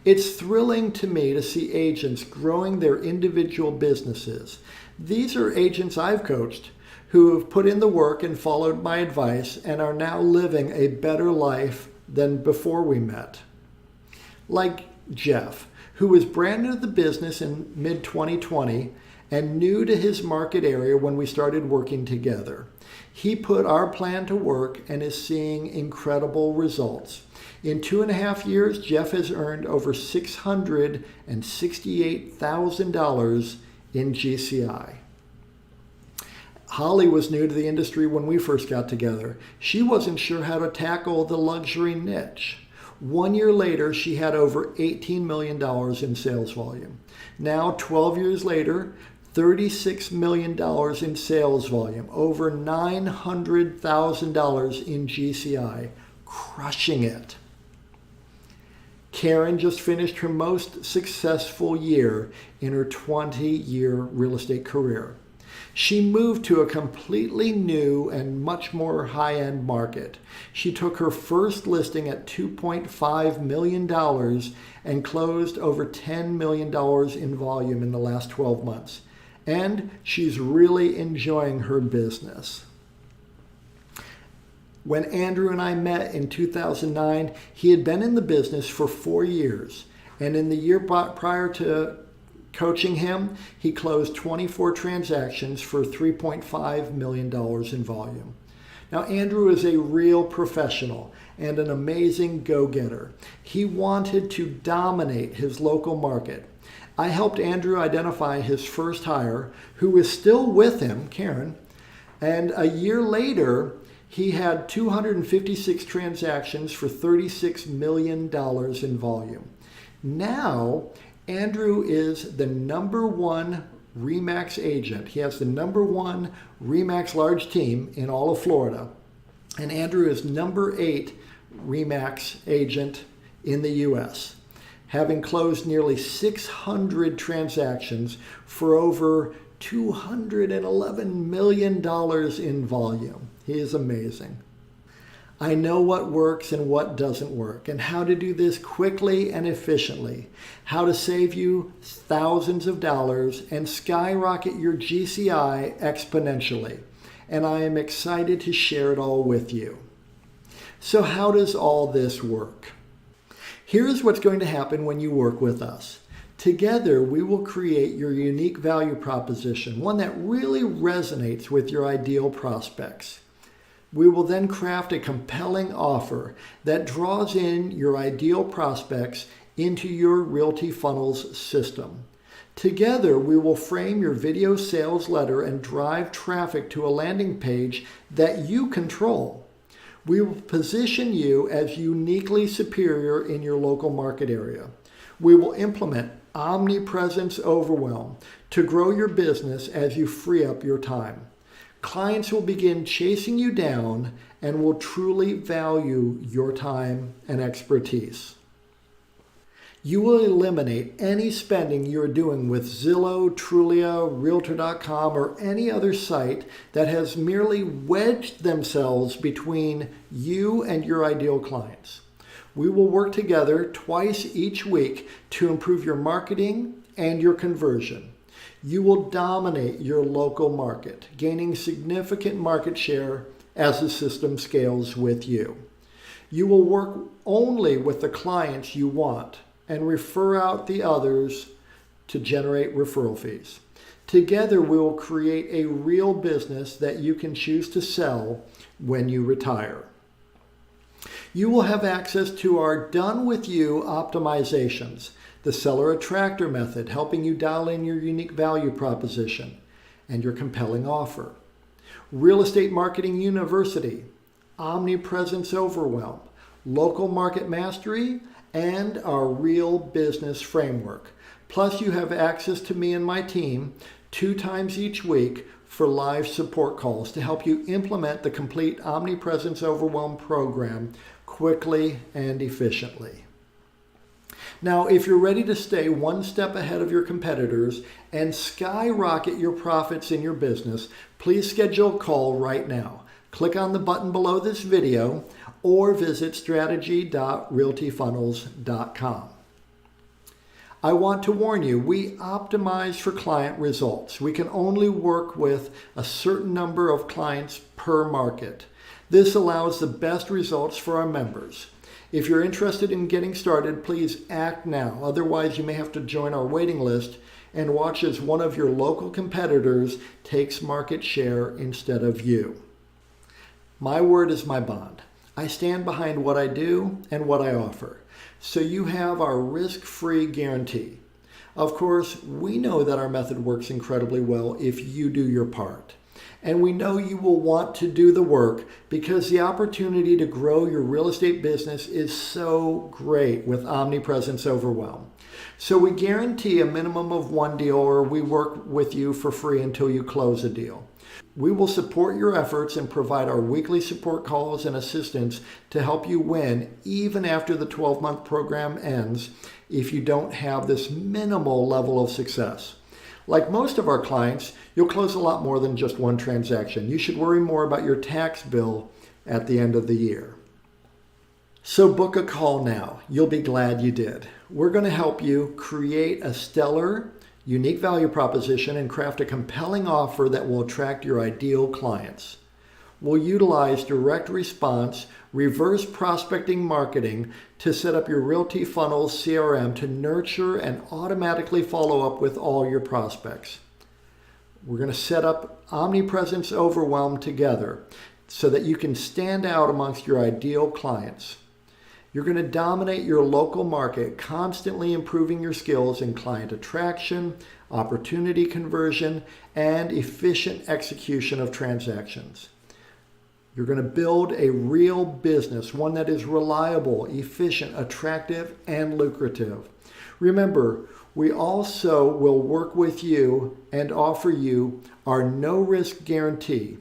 It's thrilling to me to see agents growing their individual businesses. These are agents I've coached who have put in the work and followed my advice and are now living a better life than before we met. Like Jeff, who was brand new to the business in mid-2020 and new to his market area when we started working together. He put our plan to work and is seeing incredible results. In 2.5 years, Jeff has earned over $668,000 in GCI. Holly was new to the industry when we first got together. She wasn't sure how to tackle the luxury niche. 1 year later, she had over $18 million in sales volume. Now, 12 years later, $36 million in sales volume, over $900,000 in GCI, crushing it. Karen just finished her most successful year in her 20-year real estate career. She moved to a completely new and much more high-end market. She took her first listing at $2.5 million and closed over $10 million in volume in the last 12 months. And she's really enjoying her business. When Andrew and I met in 2009, he had been in the business for 4 years. And in the year prior to coaching him, he closed 24 transactions for $3.5 million in volume. Now, Andrew is a real professional and an amazing go-getter. He wanted to dominate his local market. I helped Andrew identify his first hire, who is still with him, Karen, and a year later, He had 256 transactions for $36 million in volume. Now, Andrew is the #1 RE/MAX agent. He has the #1 RE/MAX large team in all of Florida. And Andrew is #8 RE/MAX agent in the U.S., having closed nearly 600 transactions for over $211 million in volume. He is amazing. I know what works and what doesn't work, and how to do this quickly and efficiently, how to save you thousands of dollars and skyrocket your GCI exponentially. And I am excited to share it all with you. So how does all this work? Here's what's going to happen when you work with us. Together, we will create your unique value proposition, one that really resonates with your ideal prospects. We will then craft a compelling offer that draws in your ideal prospects into your Realty Funnels system. Together, we will frame your video sales letter and drive traffic to a landing page that you control. We will position you as uniquely superior in your local market area. We will implement Omnipresence Overwhelm to grow your business as you free up your time. Clients will begin chasing you down and will truly value your time and expertise. You will eliminate any spending you're doing with Zillow, Trulia, Realtor.com, or any other site that has merely wedged themselves between you and your ideal clients. We will work together twice each week to improve your marketing and your conversion. You will dominate your local market, gaining significant market share as the system scales with you. You will work only with the clients you want and refer out the others to generate referral fees. Together, we will create a real business that you can choose to sell when you retire. You will have access to our Done With You optimizations, the Seller Attractor method, helping you dial in your unique value proposition and your compelling offer. Real Estate Marketing University, Omnipresence Overwhelm, Local Market Mastery, and our Real Business Framework. Plus, you have access to me and my team 2 times each week for live support calls to help you implement the complete Omnipresence Overwhelm program quickly and efficiently. Now, if you're ready to stay one step ahead of your competitors and skyrocket your profits in your business, please schedule a call right now. Click on the button below this video or visit strategy.realtyfunnels.com. I want to warn you, we optimize for client results. We can only work with a certain number of clients per market. This allows the best results for our members. If you're interested in getting started, please act now. Otherwise, you may have to join our waiting list and watch as one of your local competitors takes market share instead of you. My word is my bond. I stand behind what I do and what I offer. So you have our risk-free guarantee. Of course, we know that our method works incredibly well if you do your part. And we know you will want to do the work because the opportunity to grow your real estate business is so great with Omnipresence Overwhelm. So we guarantee a minimum of 1 deal, or we work with you for free until you close a deal. We will support your efforts and provide our weekly support calls and assistance to help you win even after the 12-month program ends if you don't have this minimal level of success. Like most of our clients, you'll close a lot more than just one transaction. You should worry more about your tax bill at the end of the year. So book a call now. You'll be glad you did. We're going to help you create a stellar, unique value proposition and craft a compelling offer that will attract your ideal clients. We'll utilize direct response, reverse prospecting marketing to set up your Realty Funnels CRM to nurture and automatically follow up with all your prospects. We're going to set up Omnipresence Overwhelm together so that you can stand out amongst your ideal clients. You're going to dominate your local market, constantly improving your skills in client attraction, opportunity conversion, and efficient execution of transactions. You're going to build a real business, one that is reliable, efficient, attractive, and lucrative. Remember, we also will work with you and offer you our no-risk guarantee.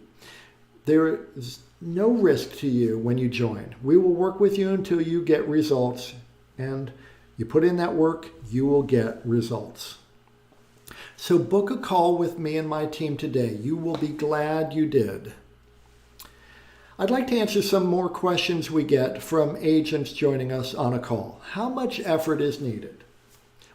There is no risk to you when you join. We will work with you until you get results, and you put in that work, you will get results. So book a call with me and my team today. You will be glad you did. I'd like to answer some more questions we get from agents joining us on a call. How much effort is needed?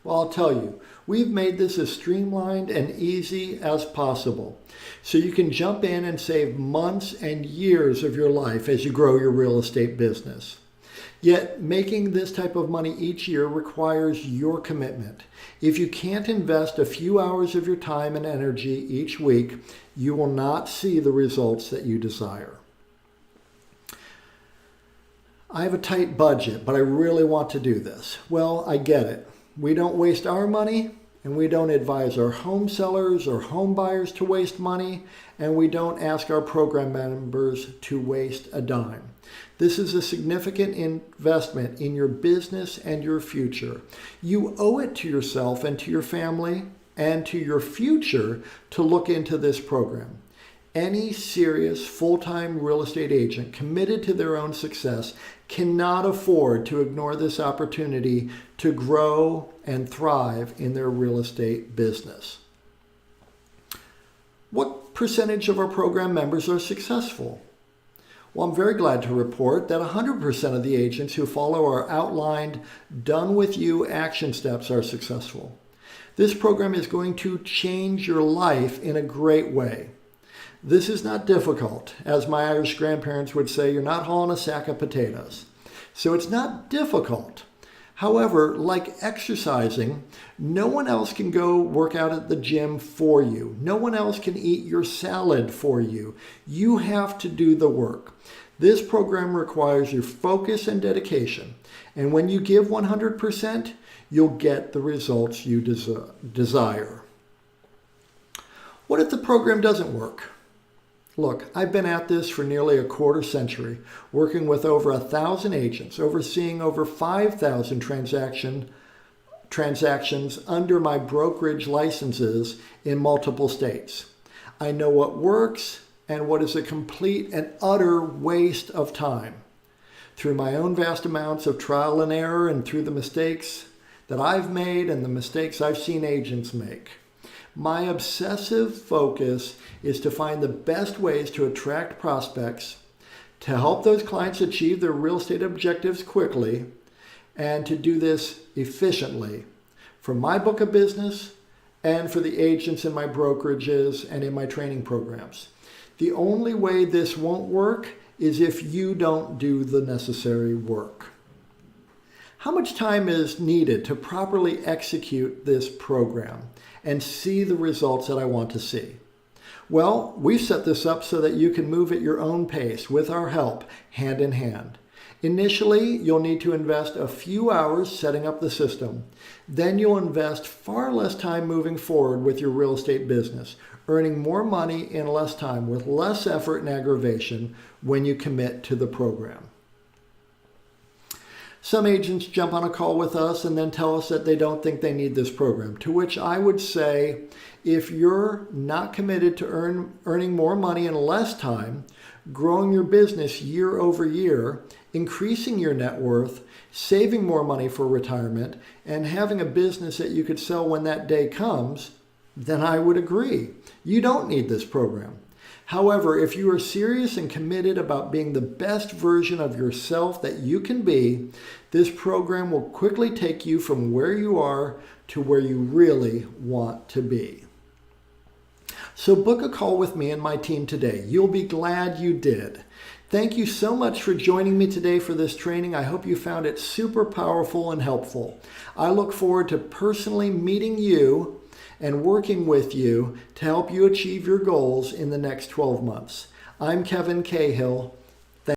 Well, I'll tell you, we've made this as streamlined and easy as possible, so you can jump in and save months and years of your life as you grow your real estate business. Yet, making this type of money each year requires your commitment. If you can't invest a few hours of your time and energy each week, you will not see the results that you desire. I have a tight budget, but I really want to do this. Well, I get it. We don't waste our money, and we don't advise our home sellers or home buyers to waste money, and we don't ask our program members to waste a dime. This is a significant investment in your business and your future. You owe it to yourself and to your family and to your future to look into this program. Any serious full-time real estate agent committed to their own success cannot afford to ignore this opportunity to grow and thrive in their real estate business. What percentage of our program members are successful? Well, I'm very glad to report that 100% of the agents who follow our outlined, done-with-you action steps are successful. This program is going to change your life in a great way. This is not difficult. As my Irish grandparents would say, you're not hauling a sack of potatoes. So it's not difficult. However, like exercising, no one else can go work out at the gym for you. No one else can eat your salad for you. You have to do the work. This program requires your focus and dedication. And when you give 100%, you'll get the results you desire. What if the program doesn't work? Look, I've been at this for nearly a quarter century, working with over 1,000 agents, overseeing over 5,000 transactions under my brokerage licenses in multiple states. I know what works and what is a complete and utter waste of time. Through my own vast amounts of trial and error and through the mistakes that I've made and the mistakes I've seen agents make. My obsessive focus is to find the best ways to attract prospects, to help those clients achieve their real estate objectives quickly, and to do this efficiently for my book of business and for the agents in my brokerages and in my training programs. The only way this won't work is if you don't do the necessary work. How much time is needed to properly execute this program and see the results that I want to see? Well, we've set this up so that you can move at your own pace with our help, hand in hand. Initially, you'll need to invest a few hours setting up the system. Then you'll invest far less time moving forward with your real estate business, earning more money in less time with less effort and aggravation when you commit to the program. Some agents jump on a call with us and then tell us that they don't think they need this program, to which I would say, if you're not committed to earning more money in less time, growing your business year over year, increasing your net worth, saving more money for retirement, and having a business that you could sell when that day comes, then I would agree. You don't need this program. However, if you are serious and committed about being the best version of yourself that you can be, this program will quickly take you from where you are to where you really want to be. So book a call with me and my team today. You'll be glad you did. Thank you so much for joining me today for this training. I hope you found it super powerful and helpful. I look forward to personally meeting you and working with you to help you achieve your goals in the next 12 months. I'm Kevin Cahill.